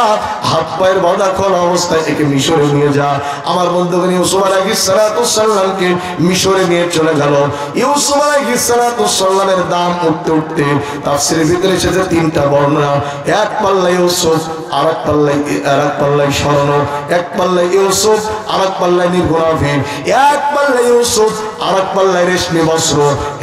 হাত পায়ের বাঁধা খোলা অবস্থায় একে মিশরে নিয়ে যা। আমার বন্ধুগণ ইউসুফ আলাইহিস সালামকে মিশরে নিয়ে চলে গেল। ইউসুফ আলাইহিস সালামের দাম উঠতে উঠতে তাফসীরের ভিতরে এসেছে 3টা বর্ণনা। এক পাল্লায় ইউসুফ, আরেক পাল্লায় স্বর্ণ, এক পাল্লায় ইউসুফ, আরেক পাল্লায় নির্গুণাভীম, এক পাল্লায় ইউসুফ, আরেক পাল্লায় রেশমি বস্ত্র।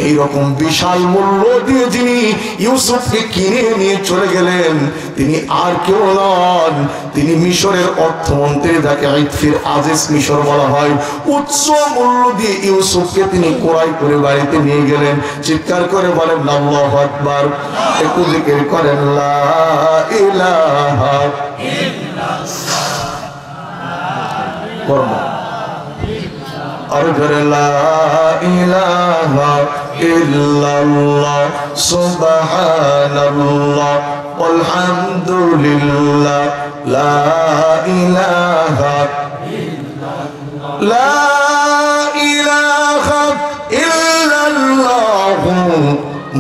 এইরকম বিশাল মূল্য দিয়ে যিনি ইউসুফকে কিনে নিয়ে চলে গেলেন তিনি আর কেউ নন, তিনি মিশরের অর্থমন্ত্রী, যাকে ইতফির আজিজ মিশর বলা হয়। উচ্চ মূল্য দিয়ে ইউসুফকে তিনি ক্রয় করে বাড়িতে নিয়ে গেলেন। চিৎকার করে বলেন আল্লাহু আকবার। একটু জিকির করেন লা ইলাহা ইল্লাল্লাহ। আর ঘরে লা ইলাহা ইল্লাল্লাহ সুবহানাল্লাহ আলহামদুলিল্লাহ লা ইলাহা ইল্লাল্লাহ লা ইলাহা ইল্লাল্লাহ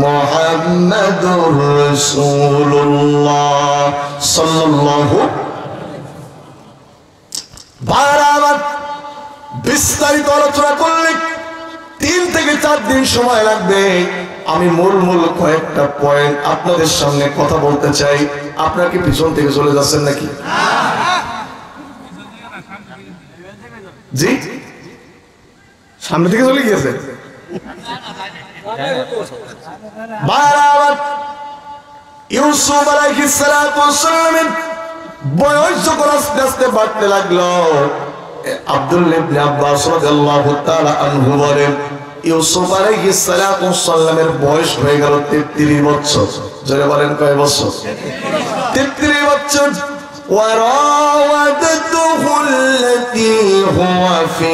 মুহাম্মাদুর রাসূলুল্লাহ সাল্লাল্লাহু। বারবার বিস্তারিত আলোচনা করলে 3 থেকে 4 দিন সময় লাগবে। আমি মূল কয়েকটা পয়েন্ট আপনাদের সামনে কথা বলতে চাই। আপনারা কি পিছন থেকে চলে যাচ্ছেন নাকি? জি, সামনে থেকে চলে গিয়েছে। ইউসুফ আলাইহিস সালামের বয়স যখন আস্তে আস্তে বাড়তে লাগলো, আব্দুল্লাহ ইবনে আব্বাস রাদিয়াল্লাহু তাআলা আনহু বলেন ইউসুফ আলাইহিস সালামের বয়স হয়ে গেল 33 বছর। জোরে বলেন কয় বছর? 33 বছর। وراودته التي هو في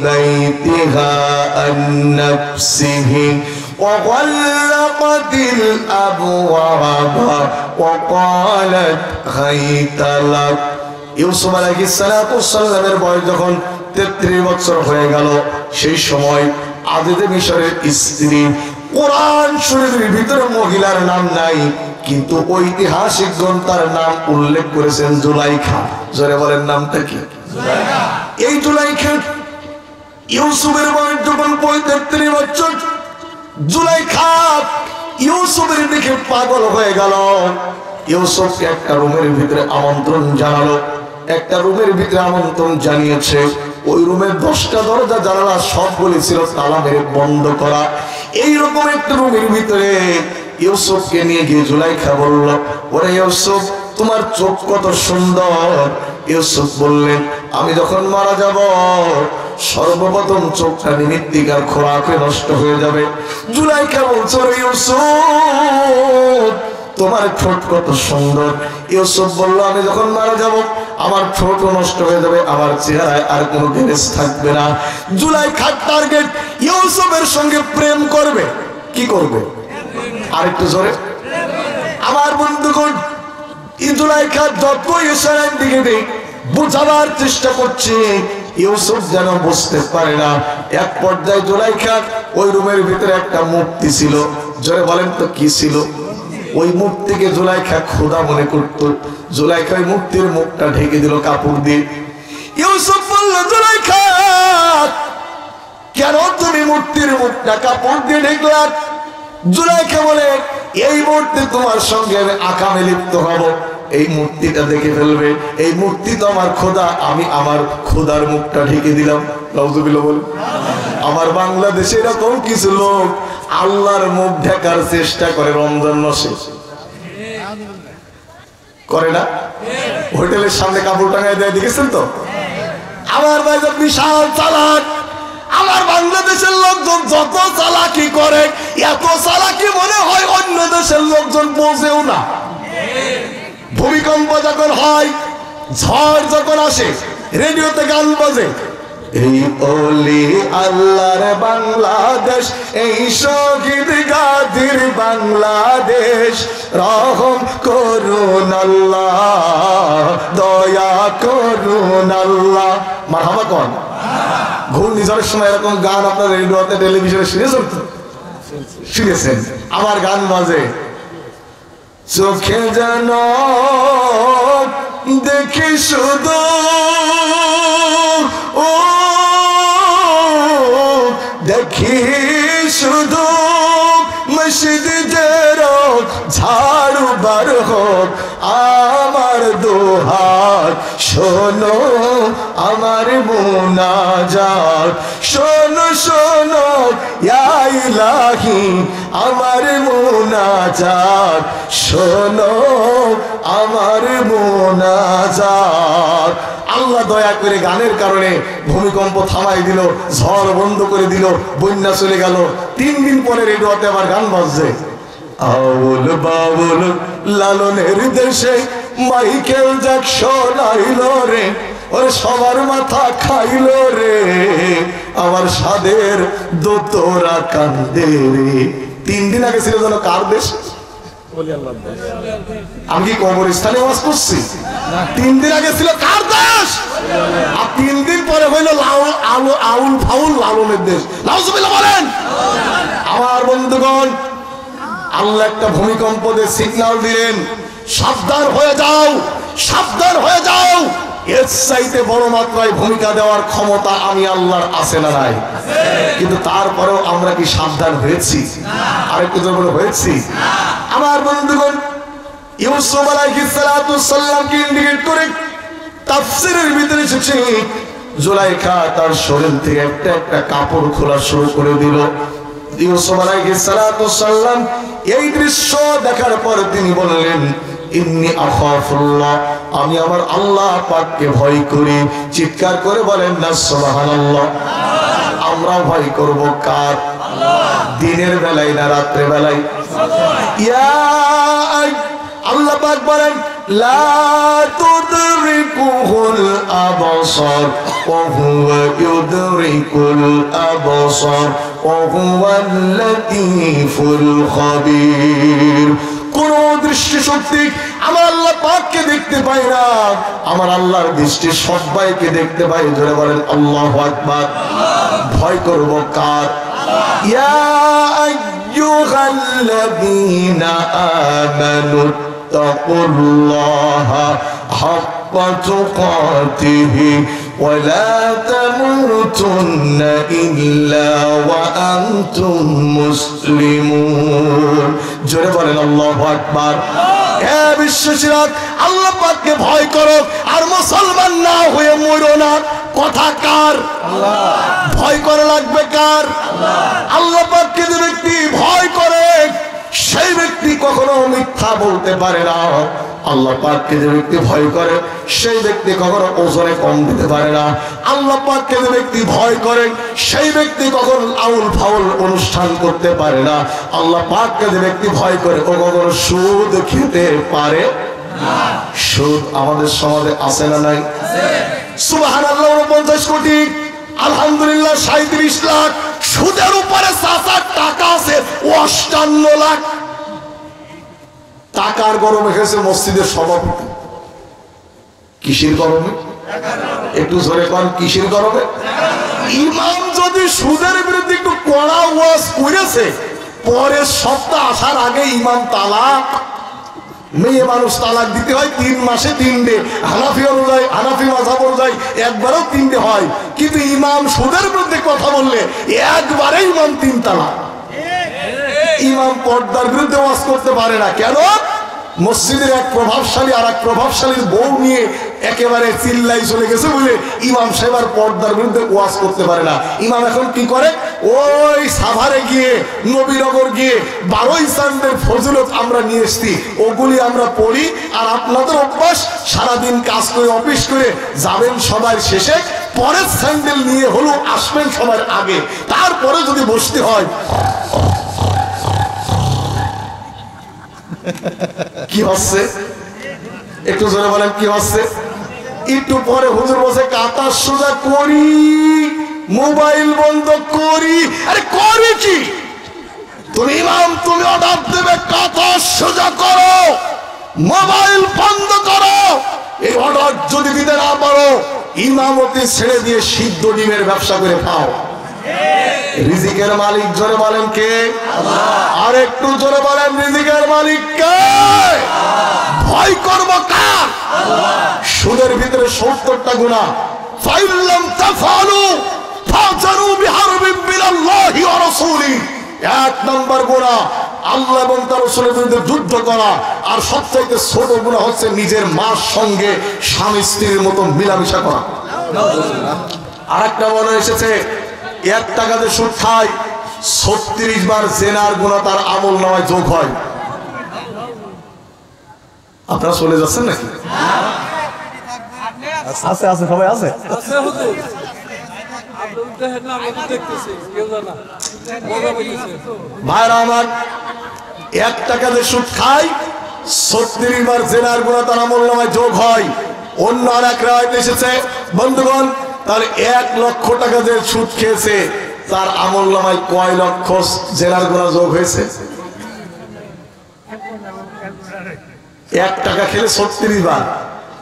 بيتها عن نفسه وغلقت الأبواب وقالت هيت لك ইউসুফ আলাইহিস সালামের বয়স যখন 33 বছর হয়ে গেল সেই সময় আজিজে মিশরের স্ত্রী কোরআন শরীফের ভিতরে মহিলার নাম নাই কিন্তু ঐতিহাসিকগণ তার নাম উল্লেখ করেছেন জুলাইখা জোরে বলেন নামটা কি জুলাইখা এই জুলাইখা ইউসুফের বয়স যখন 35 বছর জুলাইখা ইউসুফের দিকে পাগল হয়ে গেল ইউসুফকে একটা রুমের ভিতরে আমন্ত্রণ জানালো একটা রুমের ভিতরে আমন্ত্রণ জানিয়েছে ওই রুমের 10টা দরজা জানালা সবগুলি ছিল তালা মেরে বন্ধ করা এইরকম একটা রুমের ভিতরে ইউসুফকে নিয়ে গিয়ে জুলাইখা বলল ওরে ইউসুফ তোমার চোখ কত সুন্দর ইউসুফ বললেন আমি যখন মারা যাব সর্বপ্রথম চোখটা নিমিত্তিকার খোরাকে নষ্ট হয়ে যাবে জুলাইখা বলছে ওরে ইউসুফ তোমার ঠোঁট কত সুন্দর ইউসুফ বলল আমি যখন মারা যাব আমার ঠোঁটও নষ্ট হয়ে যাবে আমার চেহারায় আর কোনো গ্যারেজ থাকবে না জুলাইখার টার্গেট ইউসুফের সঙ্গে প্রেম করবে কি করবে আরেকটু জোরে আমার বন্ধুগণ জুলাইখা যত ইশারার দিকে দেখ বুঝাবার চেষ্টা করছে ইউসুফ যেন বুঝতে পারে না এক পর্যায়ে জুলাইখা ওই রুমের ভিতরে একটা মূর্তি ছিল জোরে বলেন তো কি ছিল ওই মূর্তিকে জুলাইখা খোদা মনে করতো জুলাইখা ওই মূর্তির মুখটা ঢেকে দিল কাপড় দিয়ে ইউসুফ বলল জুলাইখা কেন তুমি মূর্তির মুখটা কাপড় দিয়ে ঢেকলা জুলাইখা বলে এই মুহূর্তে তোমার সঙ্গে আমি আকামে লিপ্ত হব এই মূর্তিটা দেখে ফেলবে এই মূর্তি তো আমার খোদা আমি আমার খোদার মুখটা ঢেকে দিলাম নাউজুবিল্লাহ বলে আমার বাংলাদেশে এরকম কিছু লোক আল্লাহর মুখ ঢাকার চেষ্টা করে রমজান মাসে করে না হোটেলের সামনে কাপড় টাঙায় দেয় দেখেছেন তো আমার ভাইজান বিশাল চালাক আমার বাংলাদেশের লোকজন যত চালাকি করে এত চালাকি মনে হয় অন্য দেশের লোকজন বোঝেও না ভূমিকম্প যখন হয় ঝড় যখন আসে রেডিওতে গান বাজে এই ওলি আল্লাহর বাংলাদেশ এই শহীদ গাজীর বাংলাদেশ রহম করুন আল্লাহ দয়া করুন আল্লাহ মারহাবা কোন ঘূর্ণিঝড়ের সময় এরকম গান আপনার রেডিওতে টেলিভিশনে শুনেছেন তো শুনেছেন আমার গান বাজে চোখে যেন দেখি শুধু ও দেখি শুধু মসজিদের ঝাড়ু বার হোক আমার দুহাত শোনো আমার মুনাজাত শোনো শোনো ইয়া ইলাহি আমার মুনাজাত শোনো আমার মুনাজাত আল্লাহ দয়া করে গানের কারণে ভূমিকম্প থামাই দিল ঝড় বন্ধ করে দিল বন্যা চলে গেল 3 দিন পরে রেডিওতে আবার গান বাজছে আউল বাউল লালনের দেশে মাইকেল জ্যাকসন আইলো রে ওরে সবার মাথা খাইলো রে আমার সাদের দোতরা কান্দে রে 3 দিন আগে ছিল যেন কার দেশ আমি কি কবরস্থানে ওয়াজ করছি 3 দিন আগে ছিল কার দেশ আর 3 দিন পরে হইল আউল ফাউল লালনের দেশ নাউজুবিল্লাহ বলেন আমার বন্ধুগণ আল্লাহ একটা ভূমিকম্প দিয়ে সিগন্যাল দিলেন সাবধান হয়ে যাও সাবধান হয়ে যাও এর চাইতে বড় মাত্রায় ভূমিকা দেওয়ার ক্ষমতা আমি আল্লাহর আছে না নাই কিন্তু তারপরেও আমরা কি সাবধান হয়েছি আরেকটু জোরে হয়েছি আমার বন্ধুগণ ইউসুফ আলাইহিস সালামকে ইন্ডিকেট করে তাফসীরের ভিতরে এসেছে জুলাইখা তার শরীর থেকে একটা একটা কাপড় খোলা শুরু করে দিল ইউসুফ আলাইহিস সালাম এই দৃশ্য দেখার পর তিনি বললেন ইন্নী আখাফুল্লাহ আমি আমার আল্লাহ পাককে ভয় করি চিৎকার করে বলেন না সুবহানাল্লাহ আমরা ভয় করব কার আল্লাহ দিনের বেলায় না রাতের বেলায় ইয়া আল্লাহ পাক বলেন لا تدركه الأبصار وهو يدرك الأبصار وهو اللطيف الخبير কোন দৃষ্টি শক্তি আমার আল্লাহ পাককে দেখতে পায় না, আমার আল্লাহর দৃষ্টি সবাইকে দেখতে পায়। জোরে বলেন আল্লাহু আকবার। ভয় করব কার? ইয়া আইয়ুহাল্লাযীনা আমানু তাকুল্লাহা হাক্কা তুকাতিহি ওয়া লা তামুতুন্না ইল্লা ওয়া আনতুম মুসলিমুন। জোরে বলেন আল্লাহু আকবার। হে বিশ্বাসীরা, আল্লাহ পাককে ভয় করো আর মুসলমান না হয়ে মরো না। কথা কার? আল্লাহ। ভয় করা লাগবে কার? আল্লাহ। আল্লাহ পাককে যে ব্যক্তি ভয় করে সেই ব্যক্তি কখনো মিথ্যা বলতে পারে না। আল্লাহ পাককে যে ব্যক্তি ভয় করে সেই ব্যক্তি কখনো ওজনে কম দিতে পারে না। আল্লাহ পাককে যে ব্যক্তি ভয় করে সেই ব্যক্তি কখনো আউল ফাউল অনুষ্ঠান করতে পারে না। আল্লাহ পাককে যে ব্যক্তি ভয় করে ও কখনো সুদ খেতে পারে না। সুদ আমাদের সমাজে আছে না নাই? সুবহানাল্লাহ 49 কোটি, আলহামদুলিল্লাহ 37 লাখ। সুদের উপরে 7 টাকা আছে 58 লাখ। টাকার গরমে খেয়েছে মসজিদের সভাপতি। কিসের গরমে? একটু জোরে কোন, কিসের গরমে? ইমাম যদি সুদের বিরুদ্ধে একটু কড়া ওয়াজ করেছে, পরের সপ্তাহ আসার আগে ইমাম তালাক। মেয়ে মানুষ তালাক দিতে হয় 3 মাসে 3 ডে। হানাফি অনুযায়ী, হানাফি মাযহাব অনুযায়ী একবারও 3 ডে হয়, কিন্তু ইমাম সুদের বিরুদ্ধে কথা বললে একবারে ইমাম 3 তালাক। ইমাম পর্দার বিরুদ্ধে ওয়াজ করতে পারে না। কেন? মসজিদের এক প্রভাবশালী আর এক প্রভাবশালীর বউ নিয়ে একেবারে চিল্লাই চলে গেছে বলে ইমাম সাহেব আর পর্দার বিরুদ্ধে ওয়াজ করতে পারে না। ইমাম এখন কি করে? ওই সাভারে গিয়ে, নবীনগর গিয়ে 12 চাঁদের ফজিলত আমরা নিয়ে এসছি, ওগুলি আমরা পড়ি। আর আপনাদের অভ্যাস সারাদিন কাজ করে অফিস করে যাবেন সবার শেষে, পরের স্যান্ডেল নিয়ে হলো আসবেন সবার আগে, তারপরে যদি বসতে হয়। কি হচ্ছে? একটু জোরে বলেন কি হচ্ছে? একটু পরে হুজুর বসে কাতা সোজা করি, মোবাইল বন্ধ করি। আরে করি কি? তুমি ইমাম, তুমি অর্ডার দেবে কাতা সোজা করো, মোবাইল বন্ধ করো। এই অর্ডার যদি দিতে না পারো, ইমামতি ছেড়ে দিয়ে সিদ্ধ ডিমের ব্যবসা করে খাও। রিজিকের মালিক জোরে বলেন কে? আল্লাহ। আর একটু জোরে বলেন রিজিকের মালিক কে? ভয় করব কার? আল্লাহ। সুদের ভিতরে 70টা গুনাহ। ফাইল্লাম তাফালু ফাজারু বিহারবিন মিনাল্লাহি ওয়া রাসূলি। 1 নম্বর গুনাহ আল্লাহ এবং তার রাসূলের বিরুদ্ধে যুদ্ধ করা। আর সবচেয়ে ছোট গুনাহ হচ্ছে নিজের মার সঙ্গে স্বামী স্ত্রীর মতো মিলামিশা করা। আরেকটা মনে এসেছে, 1 টাকাতে সুদ খায় 36 বার জেনার গুনাহ তার আমল নামায় যোগ হয়। আপনারা চলে যাচ্ছেন নাকি? আছে আছে, সবাই আছে। ভাইরা আমার, 1 টাকাতে সুদ খায় 36 বার জেনার গুনাহ তার আমল নামায় যোগ হয়। অন্য আরেক রায়তে এসেছে, বন্ধুগণ, তাহলে 1 লক্ষ টাকা যে সুদ খেয়েছে তার আমল নামায় কয় লক্ষ জেনার গুনাহ যোগ হয়েছে? 1 টাকা খেলে 36 বার,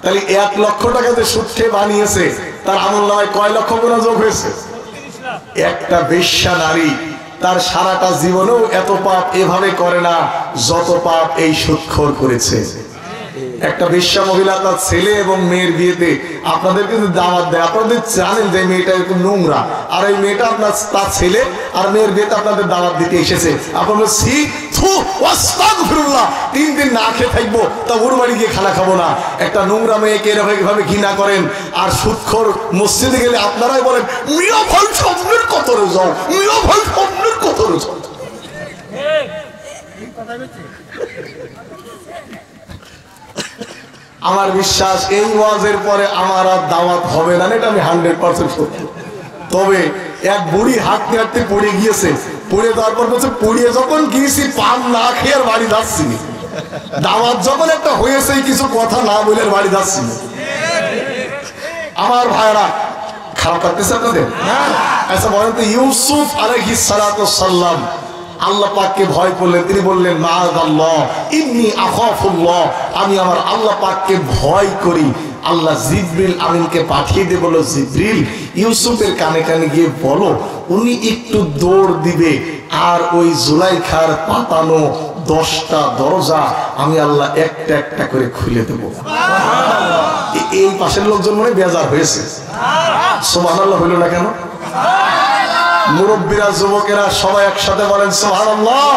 তাহলে 1 লক্ষ টাকা যে সুদ খেয়ে বানিয়েছে তার আমল নামায় কয় লক্ষ গুনাহ যোগ হয়েছে? একটা বেশ্যা নারী তার সারাটা জীবনেও এত পাপ এভাবে করে না যত পাপ এই সুদখোর করেছে। একটা বেশ্যা মহিলা তার ছেলে এবং মেয়ের বিয়েতে আপনাদের কিন্তু দাওয়াত দেয়। আপনাদের জানেন যে মেয়েটা একটু নোংরা, আর এই মেয়েটা আপনার তার ছেলে আর মেয়ের বিয়েতে আপনাদের দাওয়াত দিতে এসেছে। আপনাদের সি থু আস্তাগফিরুল্লাহ, 3 দিন না খেয়ে থাকবো, তা ওর বাড়ি গিয়ে খানা খাবো না। একটা নোংরা মেয়েকে এভাবে ঘৃণা করেন। আর সুদখোর মসজিদে গেলে আপনারাই বলেন মিয়া ভাই স্বপ্নের কতরে যাও, মিয়া ভাই স্বপ্নের কতরে যাও। আমার বিশ্বাস এই ওয়াজের পরে আমার আর দাওয়াত হবে না, এটা আমি 100% সত্যি। তবে এক বুড়ি হাঁটতে হাঁটতে পড়ে গিয়েছে, পড়ে যাওয়ার পর বলছে পড়িয়ে যখন গিয়েছি পান না খেয়ে আর বাড়ি যাচ্ছি। দাওয়াত যখন একটা হয়েছে কিছু কথা না বলে বাড়ি যাচ্ছি। আমার ভাইরা খারাপ লাগতেছে আপনাদের? আচ্ছা বলেন তো, ইউসুফ আলাইহিস সালাতু সাল্লাম আল্লাহ পাককে ভয় করলেন, তিনি বললেন মাআযাল্লাহ ইন্নী আখাফুল্লাহ, আমি আমার আল্লাহ পাককে ভয় করি। আল্লাহ জিবরিল আমিনকে পাঠিয়ে দিয়ে বলল, জিবরিল ইউসুফের কানে কানে গিয়ে বলো উনি একটু দৌড় দিবে, আর ওই জুলাইখার পাতানো 10টা দরজা আমি আল্লাহ একটা একটা করে খুলে দেব। এই পাশের লোকজন মনে বেজার হয়েছে, সুবহানাল্লাহ হইল না কেন? মুরব্বীরা যুবকেরা সবাই একসাথে বলেন সুবহানাল্লাহ।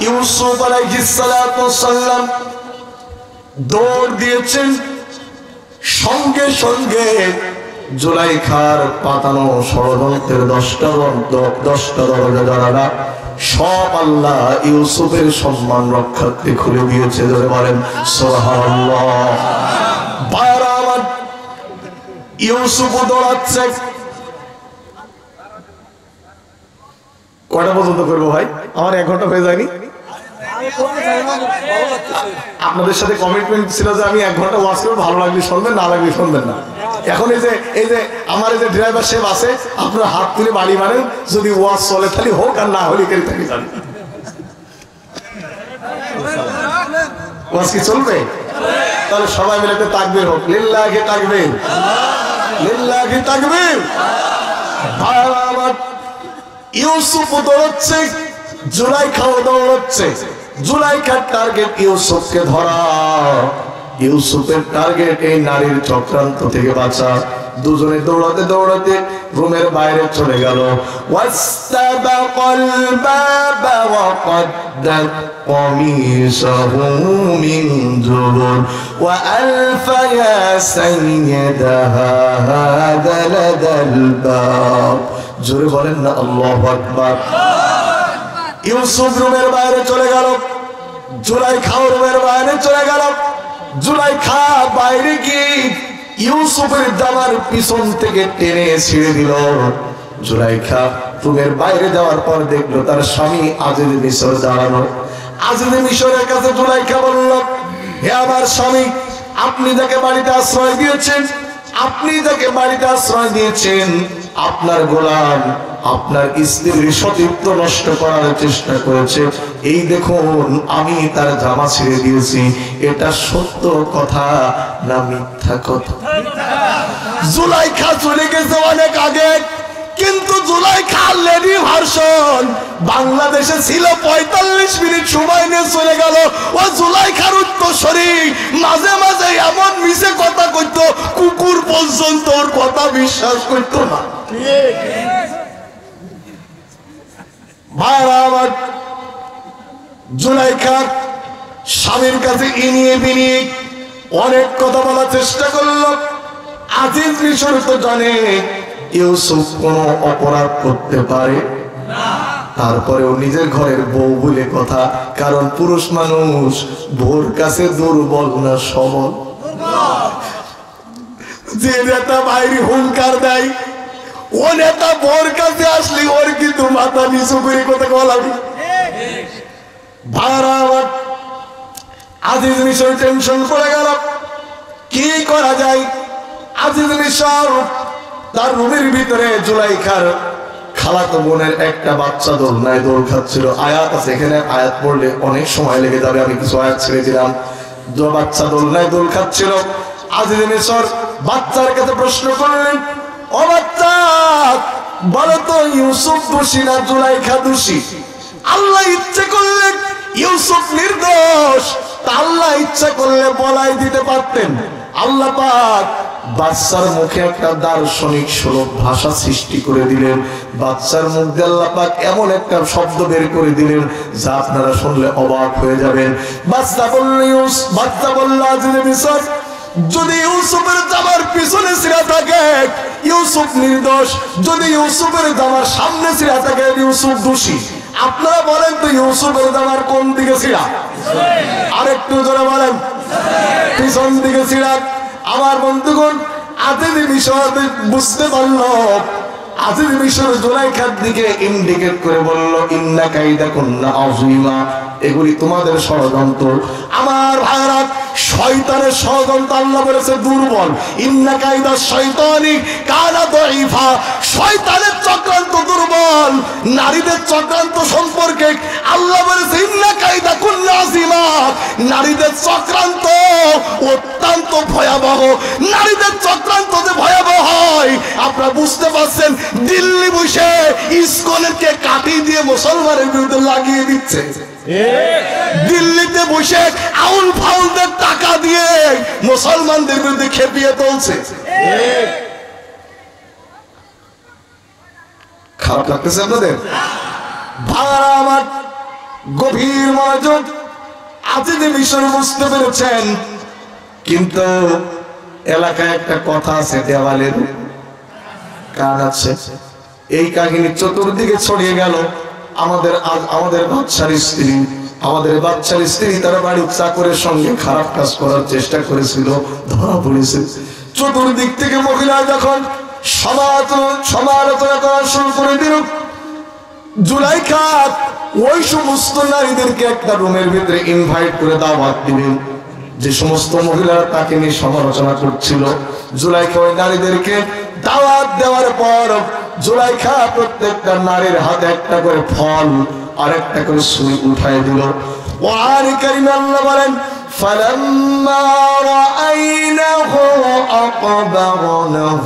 ইউসুফ আলাইহিস সালাতু সাল্লাম দৌড় দিয়েছেন, সঙ্গে সঙ্গে জুলাইখার পাতানো ষড়যন্ত্রের 10টা দরজা সব আল্লাহ ইউসুফের সম্মান রক্ষার্থে খুলে দিয়েছে। ধরে বলেন সুবহানাল্লাহ। বারবার ইউসুফ দৌড়াচ্ছে। কয়টা পর্যন্ত করবো ভাই? আমার 1 ঘন্টা হয়ে যায়নি? আপনাদের সাথে কমিটমেন্ট ছিল যে আমি 1 ঘন্টা ওয়াজ করবো, ভালো লাগলে শুনবেন, না লাগলে শুনবেন না। এখন এই যে আমার এই যে ড্রাইভার সাহেব আছে, আপনার হাত তুলে বাড়ি মারেন, যদি ওয়াজ চলে তাহলে হোক, আর না হলে কেন থাকি জানি। ওয়াজ কি চলবে? তাহলে সবাই মিলে একটা তাকবীর হোক, লিল্লাহি তাকবীর, লিল্লাহি তাকবীর। ইউসুফ দৌড়চ্ছে, জুলাইখাও দৌড়চ্ছে। জুলাইখার টার্গেট ইউসুফকে ধরা, ইউসুফের টার্গেট এই নারীর চক্রান্ত থেকে বাঁচা। দুজনে দৌড়াতে দৌড়াতে রুমের বাইরে চলে গেল। ওয়াস্তাবাকাল বাবা ওয়াকাদ্দাত কমিসাহু মিন দুবুর ওয়া আলফা ইয়া সাইয়্যিদাহা হাযা লাদাল বাব। জোরে বলেন না আল্লাহু আকবার। ইউসুফ রুমের বাইরে চলে গেল, জুলাইখা রুমের বাইরে চলে গেল। জুলাইখা বাইরে গিয়ে ইউসুফের জামার পিছন থেকে টেনে ছিঁড়ে দিল। জুলাইখা রুমের বাইরে যাওয়ার পর দেখলো তার স্বামী আজিজ মিশর দাঁড়ানো। আজিজ মিশরের কাছে জুলাইখা বলল, হে আমার স্বামী, আপনি যাকে বাড়িতে আশ্রয় দিয়েছেন, আপনি যাকে বাড়িতে আশ্রয় দিয়েছেন, আপনার গোলাম আপনার স্ত্রীর সতীত্ব নষ্ট করার চেষ্টা করেছে। এই দেখুন আমি তার জামা ছিঁড়ে দিয়েছি। এটা সত্য কথা না মিথ্যা কথা? জুলাইখা চলে গেছে অনেক আগে, কিন্তু জুলাইখা লেডি ভার্সন বাংলাদেশে ছিল 45 মিনিট সময় নিয়ে চলে গেল। ও জুলাইখার উত্তরসূরি মাঝে মাঝে এমন মিছে কথা কইত, কুকুর পর্যন্ত ওর কথা বিশ্বাস করতো না। ভাইরা আমার, জুলাইখা স্বামীর কাছে ইনিয়ে বিনিয়ে অনেক কথা বলার চেষ্টা করলো। আজিজ মিশর তো জানে ইউসুফ কোনো অপরাধ করতে পারে না, তারপরেও নিজের ঘরের বউ বলে কথা। কারণ পুরুষ মানুষ বউর কাছে দুর্বল না সবল। যে নেতা বাইরে হুঙ্কার দেয়, ও নেতা বউর কাছে আসলে ওর কিন্তু মাথা নিচু করে কথা বলাবি। ভাইরা আমার, আজিজ মিশর টেনশন পড়ে গেল, কি করা যায়। আজিজ মিশর তার রুমের ভিতরে জুলাইখার খালাতো বোনের একটা বাচ্চা দোলনায় দোল খাচ্ছিল। আয়াত আছে এখানে, আয়াত পড়লে অনেক সময় লেগে যাবে, আমি কিছু আয়াত ছেড়ে দিলাম। বাচ্চা দোলনায় দোল খাচ্ছিল। আজিজ মিশর বাচ্চার কাছে প্রশ্ন করলেন, ও বাচ্চা বলো তো ইউসুফ দোষী না জুলাইখা দোষী? আল্লাহ ইচ্ছে করলে ইউসুফ নির্দোষ, তা আল্লাহ ইচ্ছা করলে বলাই দিতে পারতেন। আল্লাহ পাক বাচ্চার মুখে একটা দার্শনিক সুলভ ভাষা সৃষ্টি করে দিলেন। বাচ্চার মুখ দিয়ে আল্লাহ পাক এমন একটা শব্দ বের করে দিলেন যা আপনারা শুনলে অবাক হয়ে যাবেন। বাচ্চা বলল আজিজ মিশর, যদি ইউসুফের জামার পিছনে ছিঁড়া থাকে ইউসুফ নির্দোষ, যদি ইউসুফের জামার সামনে ছিঁড়া থাকে ইউসুফ দোষী। আপনারা বলেন তো ইউসুফের জামার কোন দিকে ছিঁড়া? আরেকটু জোরে বলেন। পিছন দিকে ছিঁড়া। আমার বন্ধুগণ, আজিজ মিশর বুঝতে পারল আজিজ মিশর জুলাইখার দিকে ইন্ডিকেট করে বলল ইন্না কাইদাকুন্না আযীমা, এগুলি তোমাদের ষড়যন্ত্র। আমার ভাইরা, শয়তানের ষড়যন্ত্র আল্লাহ বলেছে দুর্বল। ইন্না কাইদা শয়তানি কানা দাঈফা, শয়তানের চক্রান্ত দুর্বল। নারীদের চক্রান্ত সম্পর্কে আল্লাহ বলেছে ইন্না কাইদাকুন্না আযীমা, নারীদের চক্রান্ত অত্যন্ত ভয়াবহ। নারীদের চক্রান্ত যে ভয়াবহ হয় আপনারা বুঝতে পারছেন। দিল্লি বসে ইসকনকে কাটি দিয়ে মুসলমানের বিরুদ্ধে লাগিয়ে দিচ্ছে। দিল্লিতে বসে আউল ফাউলদের টাকা দিয়ে মুসলমানদের বিরুদ্ধে খেপিয়ে তুলছে। খারাপ লাগতেছে আপনাদের? ভাড়া আমার গভীর মনোযোগ। আজিজ মিশর বুঝতে পেরেছেন, কিন্তু এলাকায় একটা কথা আছে, দেওয়ালের কান আছে। এই কাহিনী চতুর্দিকে ছড়িয়ে গেল। আমাদের বাচ্চার স্ত্রী তার বাড়ির চাকরের সঙ্গে খারাপ কাজ করার চেষ্টা করেছিল, ধরা পড়েছে। চতুর্দিক থেকে মহিলা যখন সমালোচনা করা শুরু করে দিল, জুলাইখা ওই সমস্ত নারীদেরকে একটা রুমের ভিতরে ইনভাইট করে দাওয়াত দিলেন। যে সমস্ত মহিলারা তাকে নিয়ে সমালোচনা করছিল, জুলাইখা ওই নারীদেরকে দাওয়াত দেওয়ার পর জুলাইখা প্রত্যেকটা নারীর হাতে একটা করে ফল আর একটা করে সুই উঠায় দিল। কোরআনে কারিমে আল্লাহ বলেন فَلَمَّا رَأَيْنَهُ أَقْبَرْنَهُ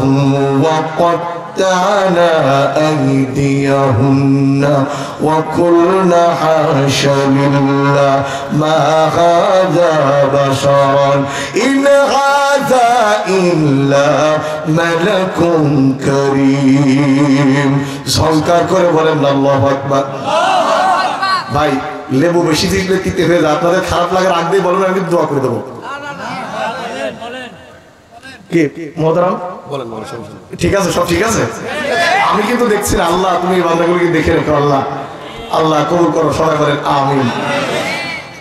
وَقَطَّعْنَا أَيْدِيَهُنَّ وَقُلْنَ حَاشَ لِلَّهِ مَا هَذَا بَشَرٌ إِنْ هَذَا إِلَّا مَلَكٌ كَرِيمٌ। ঝংকার করে বলেন আল্লাহু আকবার। ভাই, লেবু বেশি দিলে তিতে হয়ে যায়। আপনাদের খারাপ লাগার আগেই বলবেন, আমি দোয়া করে দেবো। কি মোহতারাম বলেন? ঠিক আছে, সব ঠিক আছে। আমি কিন্তু দেখছি না। আল্লাহ তুমি এই বান্দাগুলোকে দেখে রেখো। আল্লাহ আল্লাহ কবুল করো, সবাই বলেন আমিন।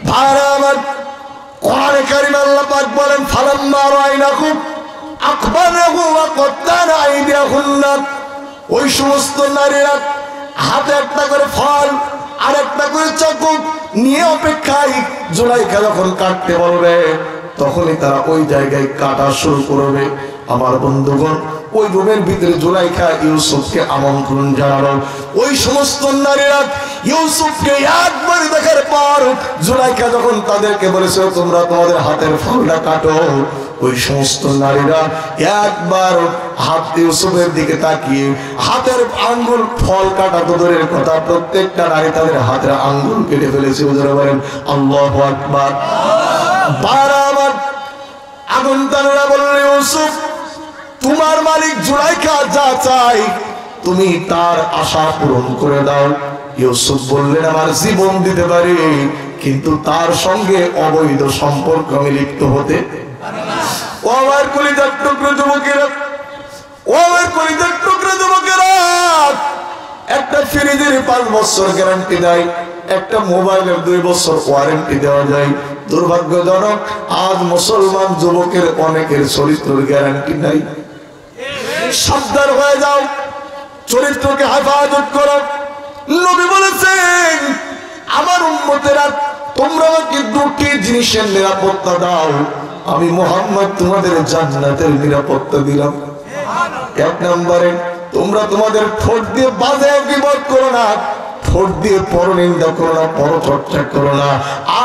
ভাইরা আমার, কোরআনে কারিমে আল্লাহ পাক বলেন ফালাম্মা রাআইনাহু আকবারহু ওয়া কত্তানা আইদিয়াহুন্না, ওই সমস্ত নারীরা হাতে একটা করে ফল আর একটা করে চাকু নিয়ে অপেক্ষায়। জুলাইখা যখন কাটতে বলবে তখনই তারা ওই জায়গায় কাটা শুরু করবে। আমার বন্ধুগণ, ওই রুমের ভিতরে জুলাইখা ইউসুফকে আমন্ত্রণ জানালো। ওই সমস্ত নারীরা ইউসুফকে একবার দেখার পর জুলাইখা যখন তাদেরকে বলেছে তোমরা তোমাদের হাতের ফলটা কাটো, ওই সমস্ত নারীরা একবার হাত ইউসুফের দিকে তাকিয়ে হাতের আঙ্গুল ফল কাটা তো দূরের কথা, প্রত্যেকটা নারী তাদের হাতের আঙ্গুল কেটে ফেলেছে। ওদের বলেন আল্লাহু আকবার। বারবার আগুন তারা বললেন ইউসুফ, তোমার মালিক জুলাইখা যা চাই তুমি তার আশা পূরণ করে দাও। ইউসুফ বললেন আমার জীবন দিতে পারি, কিন্তু তার সঙ্গে অবৈধ সম্পর্ক আমি লিপ্ত হতে। ও আমার কলিজার টুকরো যুবকেরা, ও আমার কলিজার টুকরো যুবকেরা, একটা ফ্রিজের 5 বছর গ্যারান্টি দেয়, একটা মোবাইলের 2 বছর ওয়ারেন্টি দেওয়া যায়। দুর্ভাগ্যজনক আজ মুসলমান যুবকের অনেকের চরিত্রের গ্যারান্টি নাই। সাবধান হয়ে যাও, চরিত্রকে হেফাজত করো। নবী বলেছেন আমার উম্মতেরা তোমরা আমাকে 2টি জিনিসের নিরাপত্তা দাও, আমি মুহাম্মদ তোমাদের জান্নাতের নিরাপত্তা দিলাম। 1 নম্বরে তোমরা তোমাদের ঠোঁট দিয়ে বাজে গীবত করো না, ঠোঁট দিয়ে পরনিন্দা করো না, পরচর্চা করো না,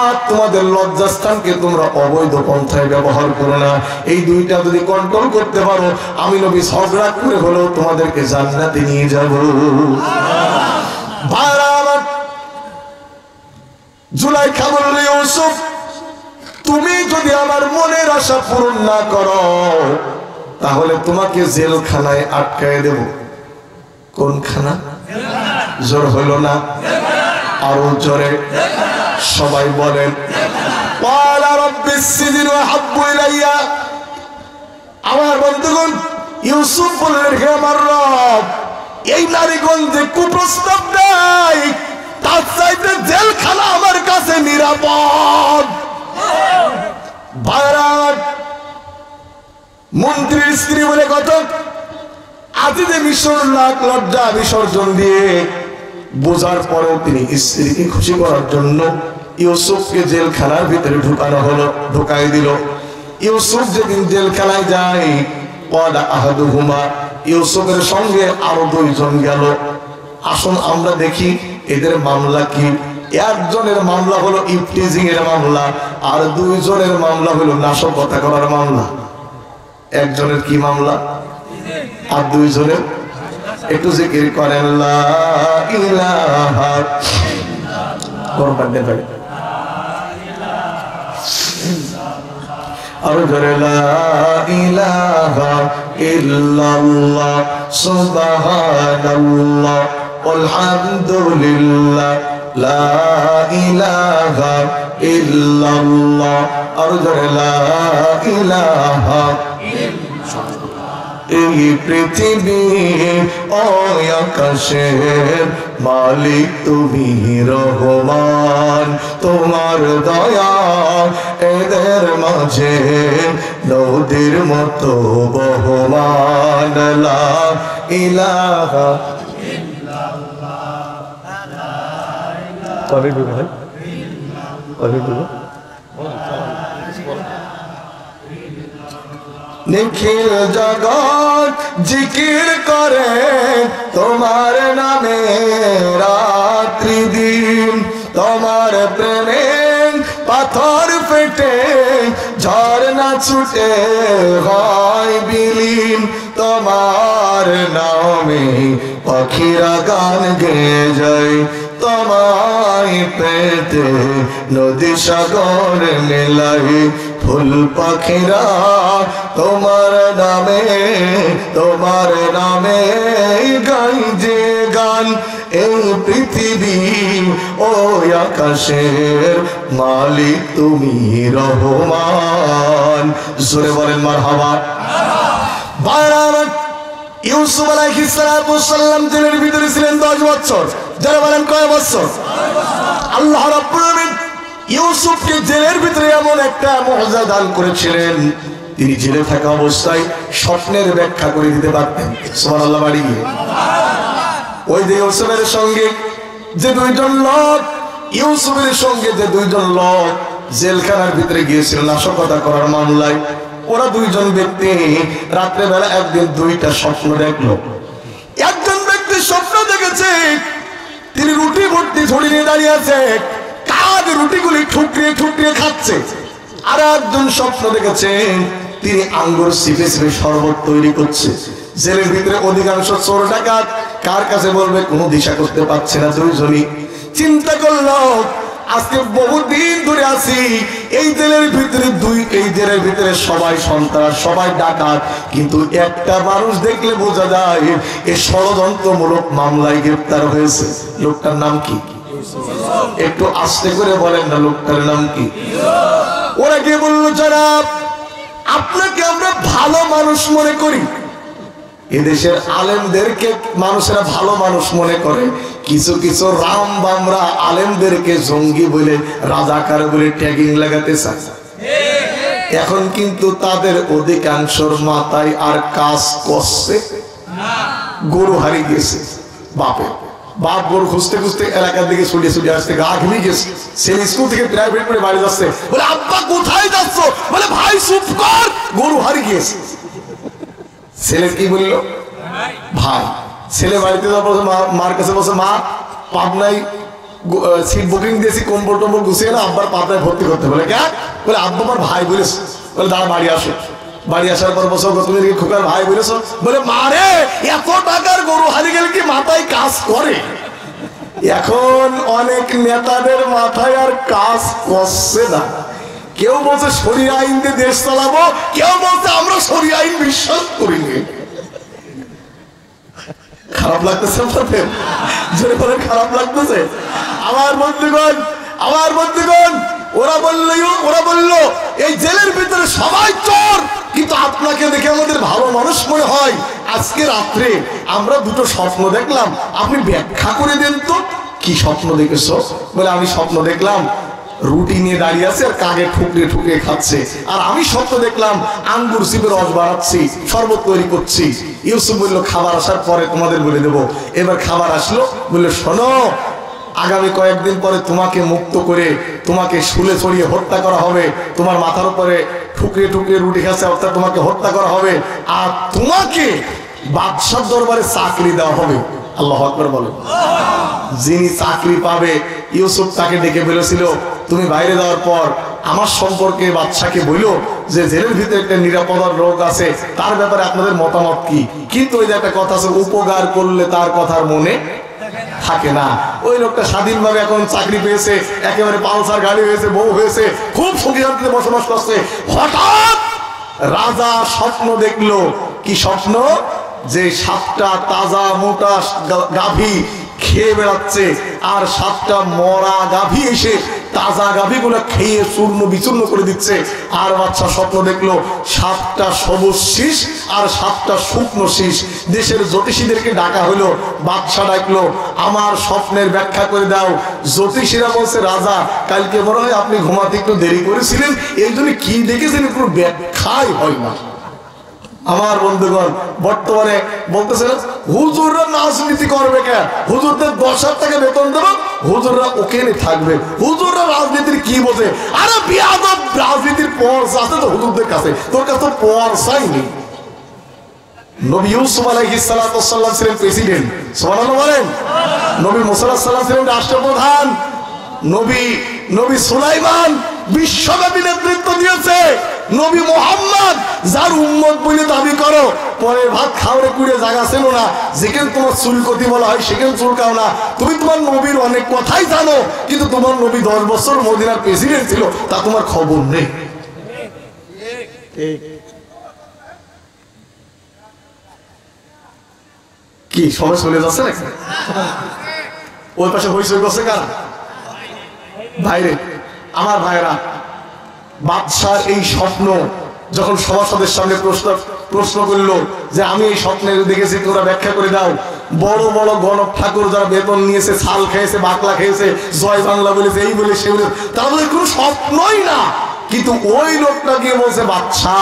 আর তোমাদের লজ্জাস্থানকে তোমরা অবৈধ পন্থায় ব্যবহার করো না। এই 2টা যদি কন্ট্রোল করতে পারো, আমি নবী ঝগড়া করে হলেও তোমাদেরকে জান্নাতে নিয়ে যাব। ভাইরা আমার, জুলাইখা বলল ইউসুফ তুমি যদি আমার মনের আশা পূরণ না করো তাহলে তোমাকে জেলখানায় আটকায় দেব। কোন খানা? জোর হইল না, আরো জোরে সবাই বলেন ক্বালা রাব্বিস সিজনু আহাব্বু ইলাইয়া। আমার বন্ধুগণ, ইউসুফ বললেন হে আমার রব, এই নারীগঞ্জে কুপ্রস্তাব নাই, তার চাইতে জেলখানা আমার কাছে নিরাপদ। ভাইরা, মন্ত্রীর স্ত্রী বলে কত, আজিজে মিশর লাখ লজ্জা বিসর্জন দিয়ে বোঝার পরেও তিনি স্ত্রীকে খুশি করার জন্য ইউসুফকে জেলখানার ভিতরে ঢুকানো হলো, ঢুকাই দিল। ইউসুফ যেদিন জেলখানায় যায়, ক্বালা আহাদুহুমা, ইউসুফের সঙ্গে আরো দুইজন গেল। আসুন আমরা দেখি এদের মামলা কি। একজনের মামলা হলো ইফটিজিং এর মামলা, আর দুইজনের মামলা হলো নাশকতা করার মামলা। একজনের কি মামলা আর দুইজনের? একটু জিকির করেন লা ইলাহা ইল্লাল্লাহ, আর জোরে লা ইলাহা ইল্লাল্লাহ সুবহানাল্লাহ আলহামদুলিল্লাহ লা ইলাহা ইল্লাল্লাহ, আর জোরে লা ইলাহা। এই পৃথিবী ও আকাশের মালিক তুমি রহমান, তোমার দয়া এদের মাঝে নদীর মতো বহমান। লা ইলাহা নিখিল জগৎ জিকির করে তোমার নামে রাত্রি দিন, তোমার প্রেমে পাথর ফেটে ঝরনা ছুটে হয় বিলীন, তোমার নামে পাখিরা গান গেয়ে যায়, তোমায় পেতে নদী সাগর মেলাই, ফুল পাখিরা তোমার নামে গাই যে গান। এই পৃথিবী ও আকাশের মালিক তুমি রহমান। জোরে বলেন মারহাবা। ইউসুফ আলাইহিস সালাম জেলের ভিতরে ছিলেন 10 বছর। যারা বলেন কয় বছর? আল্লাহ রাব্বুল আলামিন ইউসুফকে জেলের ভিতরে এমন একটা মুআজিজা দান করেছিলেন, তিনি জেলে থাকা অবস্থায় স্বপ্নের ব্যাখ্যা করে দিতে পারতেন। সুবহানাল্লাহ বাড়ি গিয়ে ওই যে ইউসুফের সঙ্গে যে দুইজন লোক জেলখানার ভিতরে গিয়েছিল নাশকতা করার মামলায়, ওরা দুইজন ব্যক্তি রাত্রেবেলা একদিন দুইটা স্বপ্ন দেখলো। একজন ব্যক্তি স্বপ্ন দেখেছে তিনি রুটি ভর্তি ঝুড়ি নিয়ে দাঁড়িয়ে আছে, কাজ রুটিগুলি ঠুকরিয়ে ঠুকরিয়ে খাচ্ছে। আর একজন স্বপ্ন দেখেছেন তিনি আঙ্গুর সিপে সিপে শরবত তৈরি করছে। জেলের ভিতরে অধিকাংশ চোর ডাকাত, কার কাছে বলবে কোনো দিশা করতে পারছে না। দুইজনই চিন্তা করলো আজকে বহুদিন ধরে আছি এই জেলের ভিতরে সবাই সন্ত্রাস, সবাই ডাকাত, কিন্তু একটা মানুষ দেখলে বোঝা যায় এই ষড়যন্ত্রমূলক মামলায় গ্রেফতার হয়েছে। লোকটার নাম কি? একটু আস্তে করে বলেন না, লোকটার নাম কি? ওরা গিয়ে বলল, জনাব আপনাকে আমরা ভালো মানুষ মনে করি। এদেশের আলেমদেরকে মানুষেরা ভালো মানুষ মনে করে, কিছু কিছু রাম বামরা আলেমদেরকে জঙ্গি বলে, রাজাকার বলে ট্যাগিং লাগাতে চায়। এখন কিন্তু তাদের অধিকাংশর মাথায় আর কাজ করছে, গরু হারিয়ে গেছে। বাপ গরু খুঁজতে খুঁজতে এলাকার দিকে ছুটিয়ে ছুটিয়ে আসতে গা ঘেমে গেছে। ছেলে স্কুল থেকে প্রাইভেট করে বাড়ি যাচ্ছে, বলে আব্বা কোথায় যাচ্ছ? বলে ভাই চুপ কর, গরু হারিয়ে গেছে। ছেলে কি বললো? ভাই। ছেলে বাড়িতে মার কাছে বলছে, মা পাবনায় সিট বুকিং দিয়েছি, কম্বল টম্বল গুছিয়ে না আব্বার পাবনায় ভর্তি করতে। বলে কে? বলে আব্বা আমার ভাই বলেছে। বলে দাঁড়া বাড়ি আসো। বাড়ি আসার পর বছর তুমি খোকার ভাই বলেছ? বলে মারে এত টাকার গরু হারিয়ে গেলে কি মাথায় কাজ করে? এখন অনেক নেতাদের মাথায় আর কাজ করছে না। কেউ বলছে শরিয়া আইন দিয়ে দেশ চালাবো, কেউ বলছে আমরা শরিয়া আইন বিশ্বাস করিনি। খারাপ লাগতেছে আপনাদের? জোরে বলে খারাপ লাগতেছে? আমার বন্ধুগণ ওরা বলল এই জেলের ভিতরে সবাই চোর, কিন্তু আপনাকে দেখে আমাদের ভালো মানুষ মনে হয়। আজকে রাত্রে আমরা দুটো স্বপ্ন দেখলাম, আপনি ব্যাখ্যা করে দেন তো। কি স্বপ্ন দেখেছো? বলে আমি স্বপ্ন দেখলাম রুটি নিয়ে দাঁড়িয়ে আছে আর কাকে ঠুকরে ঠুকরে খাচ্ছে, আর আমি স্বপ্ন দেখলাম আঙ্গুর সিপের রস বানাচ্ছি, শরবত তৈরি করছি। ইউসুফ বলল খাবার আসার পরে তোমাদের বলে দেবো। এবার খাবার আসলো, বললো শোনো, আগামী কয়েকদিন পরে তোমাকে মুক্ত করে তোমাকে শুলে ছড়িয়ে হত্যা করা হবে, তোমার মাথার উপরে ঠুকরে ঠুকরে রুটি খাচ্ছে অর্থাৎ তোমাকে হত্যা করা হবে, আর তোমাকে বাদশার দরবারে চাকরি দেওয়া হবে। আল্লাহু আকবার বলেন। যিনি চাকরি পাবে, ইউসুফ তাকে ডেকে বলেছিল তুমি বাইরে যাওয়ার পর আমার সম্পর্কে বাদশাকে বললো যে জেলের ভিতরে একটা নিরাপদার রোগ আছে, তার ব্যাপারে আপনাদের মতামত কি? কিন্তু ওই যে একটা কথা আছে, উপকার করলে তার কথার মনে থাকে না। ওই লোকটা স্বাধীনভাবে এখন চাকরি পেয়েছে, একেবারে পালসার গাড়ি হয়েছে, বউ হয়েছে, খুব সুখী শান্তিতে বসবাস করছে। হঠাৎ রাজা স্বপ্ন দেখলো। কি স্বপ্ন? যে 7টা তাজা মোটা গাভী খেয়ে বেড়াচ্ছে, আর 7টা মরা গাভী এসে তাজা গাভীগুলো খেয়ে চূর্ণ বিচূর্ণ করে দিচ্ছে। আর বাচ্চা স্বপ্ন দেখলো 7টা সবুজ শীষ আর 7টা শুকনো শীষ। দেশের জ্যোতিষীদেরকে ডাকা হলো, বাদশা ডাকলো আমার স্বপ্নের ব্যাখ্যা করে দাও। জ্যোতিষীরা বলছে রাজা কালকে মনে হয় আপনি ঘুমাতে একটু দেরি করেছিলেন, এই জন্য কি দেখেছেন পুরো ব্যাখ্যাই হয় না। আমার বন্ধুগণ বর্তমানে বলতেছে হুজুররা রাজনীতি করবে কেন? হুজুরদের 10,000 টাকা বেতন দেবো, হুজুররা ওখানে থাকবে, হুজুররা রাজনীতির কি বোঝে? আরে বিয়াদব, রাজনীতির পর্স আছে তো হুজুরদের কাছে, তোর কাছে তো পর্সাই নেই। নবী ইউসুফ আলাইহিস সালাতু ওয়াস সালাম ছিলেন প্রেসিডেন্ট, সুবহানাল্লাহ বলেন। নবী মুসা আলাইহিস সালাম ছিলেন রাষ্ট্রপ্রধান। নবী সুলাইমান বিশ্বব্যাপী নেতৃত্ব দিয়েছে। নবী মুহাম্মদ যার উম্মত বলে দাবি করো, পরে ভাত খাওয়ারে কুড়ে জায়গা ছিল না, যেখানে তোমার চুলকতি বলা হয় সেখানে চুলকাও না। তুমি তোমার নবীর অনেক কথাই জানো, কিন্তু তোমার নবী 10 বছর মদিনার প্রেসিডেন্ট ছিল, তা তোমার খবর নেই। কি সময় চলে যাচ্ছে নাকি? ওই পাশে হইচই করছে কারা? ভাইরে, আমার ভাইরা, বাদশার এই স্বপ্ন যখন সভাসদের সামনে প্রশ্ন করলো যে আমি এই স্বপ্নে দেখেছি, তোরা ব্যাখ্যা করে দাও। বড় বড় গণক ঠাকুর যারা বেতন নিয়েছে, ছাল খেয়েছে, বাকলা খেয়েছে, জয় বাংলা বলেছে, এই বলে সে বলে, তারা বলে কোনো স্বপ্নই না। কিন্তু ওই লোকটা গিয়ে বলছে বাদশা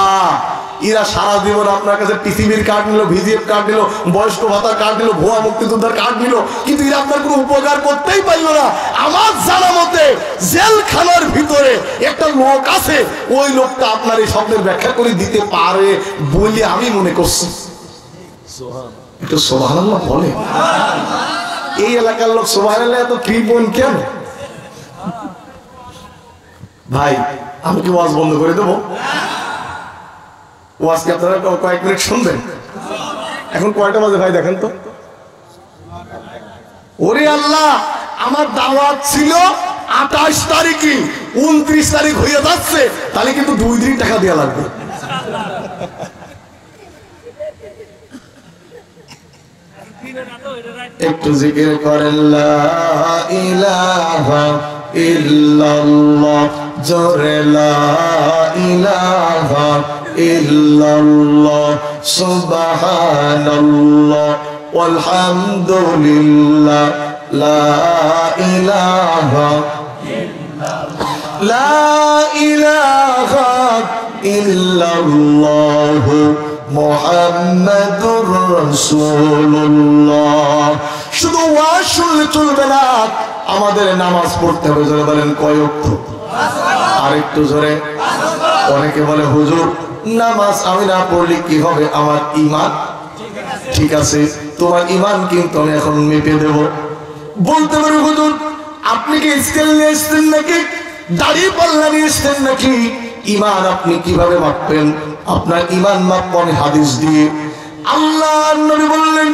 এরা সারা জীবন আপনার কাছে টিসিবির কার্ড নিল, ভিজিএফ কার্ড নিল, বয়স্ক ভাতার কার্ড নিল, ভুয়া মুক্তিযোদ্ধার কার্ড নিল, কিন্তু এরা আপনার কোনো উপকার করতেই পারলো না। আমার জানা মতে জেলখানার ভিতরে একটা লোক আছে, ওই লোকটা আপনার এই শব্দের ব্যাখ্যা করে দিতে পারে বলে আমি মনে করছি। একটু সুবহানাল্লাহ বলে। এই এলাকার লোক সুবহানাল্লাহ এত কৃপণ কেন? ভাই আমি কি ওয়াজ বন্ধ করে দেবো? ওয়াজ কি আপনারা কয়েক মিনিট শুনবেন? এখন কয়টা বাজে ভাই দেখেন তো? ওরে আল্লাহ, আমার দাওয়াত ছিল 28 তারিখে, 29 তারিখ হয়ে যাচ্ছে, তাহলে কিন্তু 2 দিন টাকা দেওয়া লাগবে। একটু জিকির করেন লা ইলাহা ইল্লাল্লাহ, জোরে লা ইলাহা ইল্লাল্লাহ, সুবহানাল্লাহ ওয়ালহামদুলিল্লাহ, লা ইলাহা ইল্লাল্লাহ মুহাম্মাদুর রাসূলুল্লাহ। শুধু ওয়াজ শুনলে চলবে না, আমাদের নামাজ পড়তে হবে। জোরে বলেন কয় ওয়াক্ত? আরেকটু জোরে। অনেকে বলে হুজুর নামাজ আমি না পড়লে কি হবে, আমার ঈমান ঠিক আছে। তোমার ঈমান কিন্তু আমি এখন মেপে দেব। বলতে পারি হুজুর আপনি কি স্কেল নিয়ে এসছেন নাকি, দাড়ি পাল্লা নিয়ে এসছেন নাকি? ঈমান আপনি কিভাবে মাপবেন? আপনার ঈমান মাপবেন হাদিস দিয়ে। আল্লাহর নবী বললেন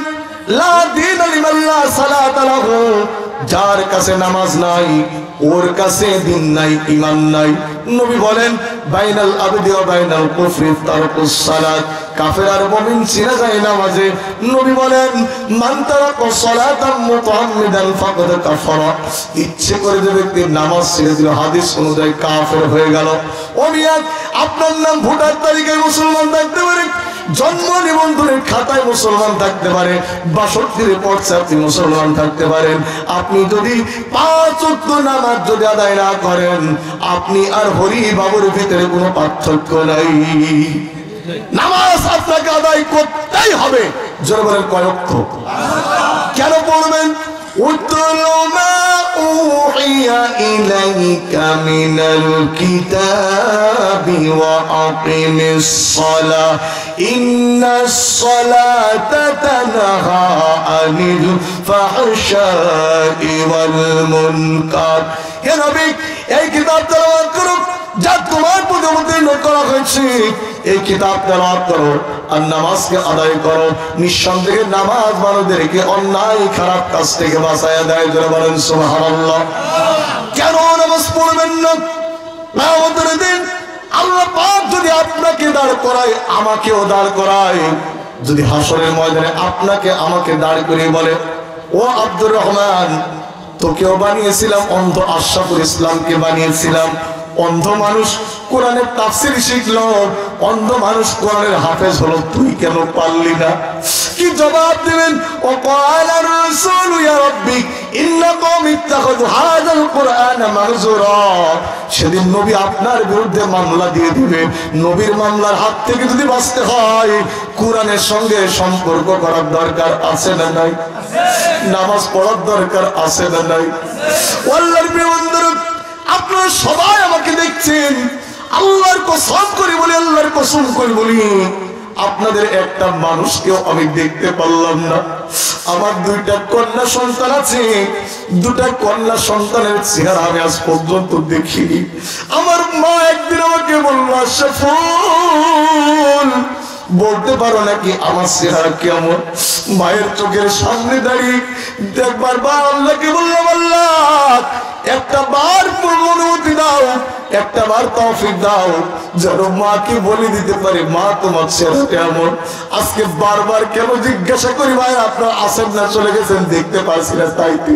লা দীনা লিমান লা সালাতা লাহু, যার কাছে নামাজ নাই ওর কাছে দিন নাই, ঈমান নাই। নবী বলেন বাইনাল আবদি ওয়া বাইনাল কুফরি তারকুস সালাত, কাফের আর মুমিন চিনা যায় নামাজে। নবী বলেন মান তারাকা সালাতান মুতাআম্মিদান ফাকাদ কাফারা, ইচ্ছে করে যে ব্যক্তি নামাজ ছেড়ে দিল হাদিস অনুযায়ী কাফের হয়ে গেল। ও মিয়া, আপনার নাম ভোটার তালিকায় মুসলমান থাকতে পারে, জন্ম নিবন্ধনের খাতায় মুসলমান থাকতে পারে, 62 পর্চা আপনি মুসলমান থাকতে পারেন, আপনি যদি 5 ওয়াক্ত নামাজ যদি আদায় না করেন, আপনি আর হরি বাবুর ভিতরে কোনো পার্থক্য নাই। নামাজ আপনাকে আদায় করতেই হবে। জোরে বলেন কয় ওয়াক্ত? কেন পড়বেন? উতলু মা উহিয়া ইলাইকা মিনাল কিতাবি ওয়া আকিমিস সালাহ ইন্নাস সালাতা তানহা আনিল ফাহশাই ওয়াল মুনকার। হে নবী, এই কিতাব তেলাওয়াত করো যা তোমার প্রতি অবতীর্ণ করা হয়েছে, এই কিতাব তেলাওয়াত করো আর নামাজকে আদায় করো। নিঃসন্দেহে নামাজ মানুষদেরকে অন্যায় খারাপ কাজ থেকে বাঁচায় দেয়। জোরে বলেন সুবহানাল্লাহ। কেন নামাজ পড়বেন না? আমাদের দিন আল্লাহ পাক যদি আপনাকে দাঁড় করায়, আমাকেও দাঁড় করায়, যদি হাসরের ময়দানে আপনাকে আমাকে দাঁড় করিয়ে বলে, ও আব্দুর রহমান, তোকেও বানিয়েছিলাম অন্ধ, আশরাফুল ইসলামকে বানিয়েছিলাম অন্ধ, মানুষ কোরআনের তাফসীর শিখলো, অন্ধ মানুষ কোরআনের হাফেজ হলো, তুই কেন পারলি না? কি জবাব দিবেন? ও ক্বালা রাসূল ইয়া রাব্বি ইন্না কওমি ইত্তাখাযু হাযাল কুরআনা মাহজুরা। সেদিন নবী আপনার বিরুদ্ধে মামলা দিয়ে দিবে। নবীর মামলার হাত থেকে যদি বাঁচতে হয়, কোরআনের সঙ্গে সম্পর্ক করার দরকার আছে না নাই? নামাজ পড়ার দরকার আছে না নাই? আল্লাহর প্রিয় বন্ধুরা, আপনারা সবাই আমাকে দেখছেন, আল্লাহর কসম করে বলি, আল্লাহর কসম করে বলি, আপনাদের একটা মানুষকেও আমি দেখতে পারলাম না। আমার 2টা কন্যা সন্তান আছে, 2টা কন্যা সন্তানের চেহারা আমি আজ পর্যন্ত দেখিনি। আমার মা একদিন আমাকে বলল, আশরাফুল, বলতে পারো নাকি আমার চেহারা কেমন? মায়ের চোখের সামনে দাঁড়িয়ে দেখবার বার আল্লাহকে বললাম, আল্লাহ একটা বার অনুমতি দাও, একটা বার তৌফিক দাও, যেন মাকে বলে দিতে পারে, মা তোমার চেহারা কেমন? আজকে বারবার কেন জিজ্ঞাসা করি, ভাই আপনার আসেন না, চলে গেছেন, দেখতে পারছি না, তাইতে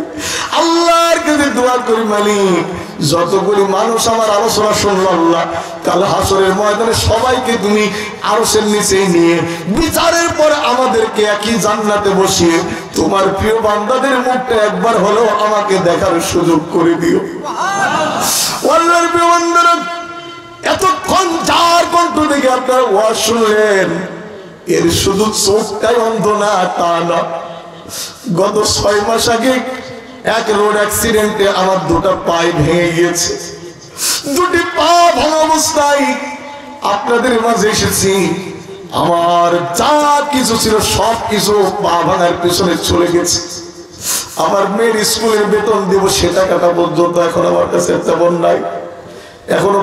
আল্লাহর কাছে দোয়া করি, মালিক যতগুলি মানুষ আমার আলোচনা শুনলো, আল্লাহ কাল হাসরের ময়দানে সবাইকে তুমি আরশের নিচে নিয়ে বিচারের পর আমাদেরকে একই জান্নাতে বসিয়ে তোমার প্রিয় বান্দাদের মুখটা একবার হলেও আমাকে দেখার সুযোগ করে দিও। আল্লাহর প্রিয় বান্দারা, এতক্ষণ যার কণ্ঠ থেকে আপনারা ওয়াজ শুনলেন, এর শুধু চোখটাই অন্ধ না তা না। গত 6 মাস আগে এক রোড অ্যাক্সিডেন্টে আমার 2টা পায়ে ভেঙে গিয়েছে। 2টি পা ভাঙা অবস্থায় আপনাদের মাঝে এসেছি। আমার যা কিছু ছিল সব কিছু পা ভাঙার পিছনে চলে গেছে। আমার মেয়ের স্কুলের বেতন দেব, সে টাকাটা পর্যন্ত এখন আমার কাছে তেমন নাই। এখনো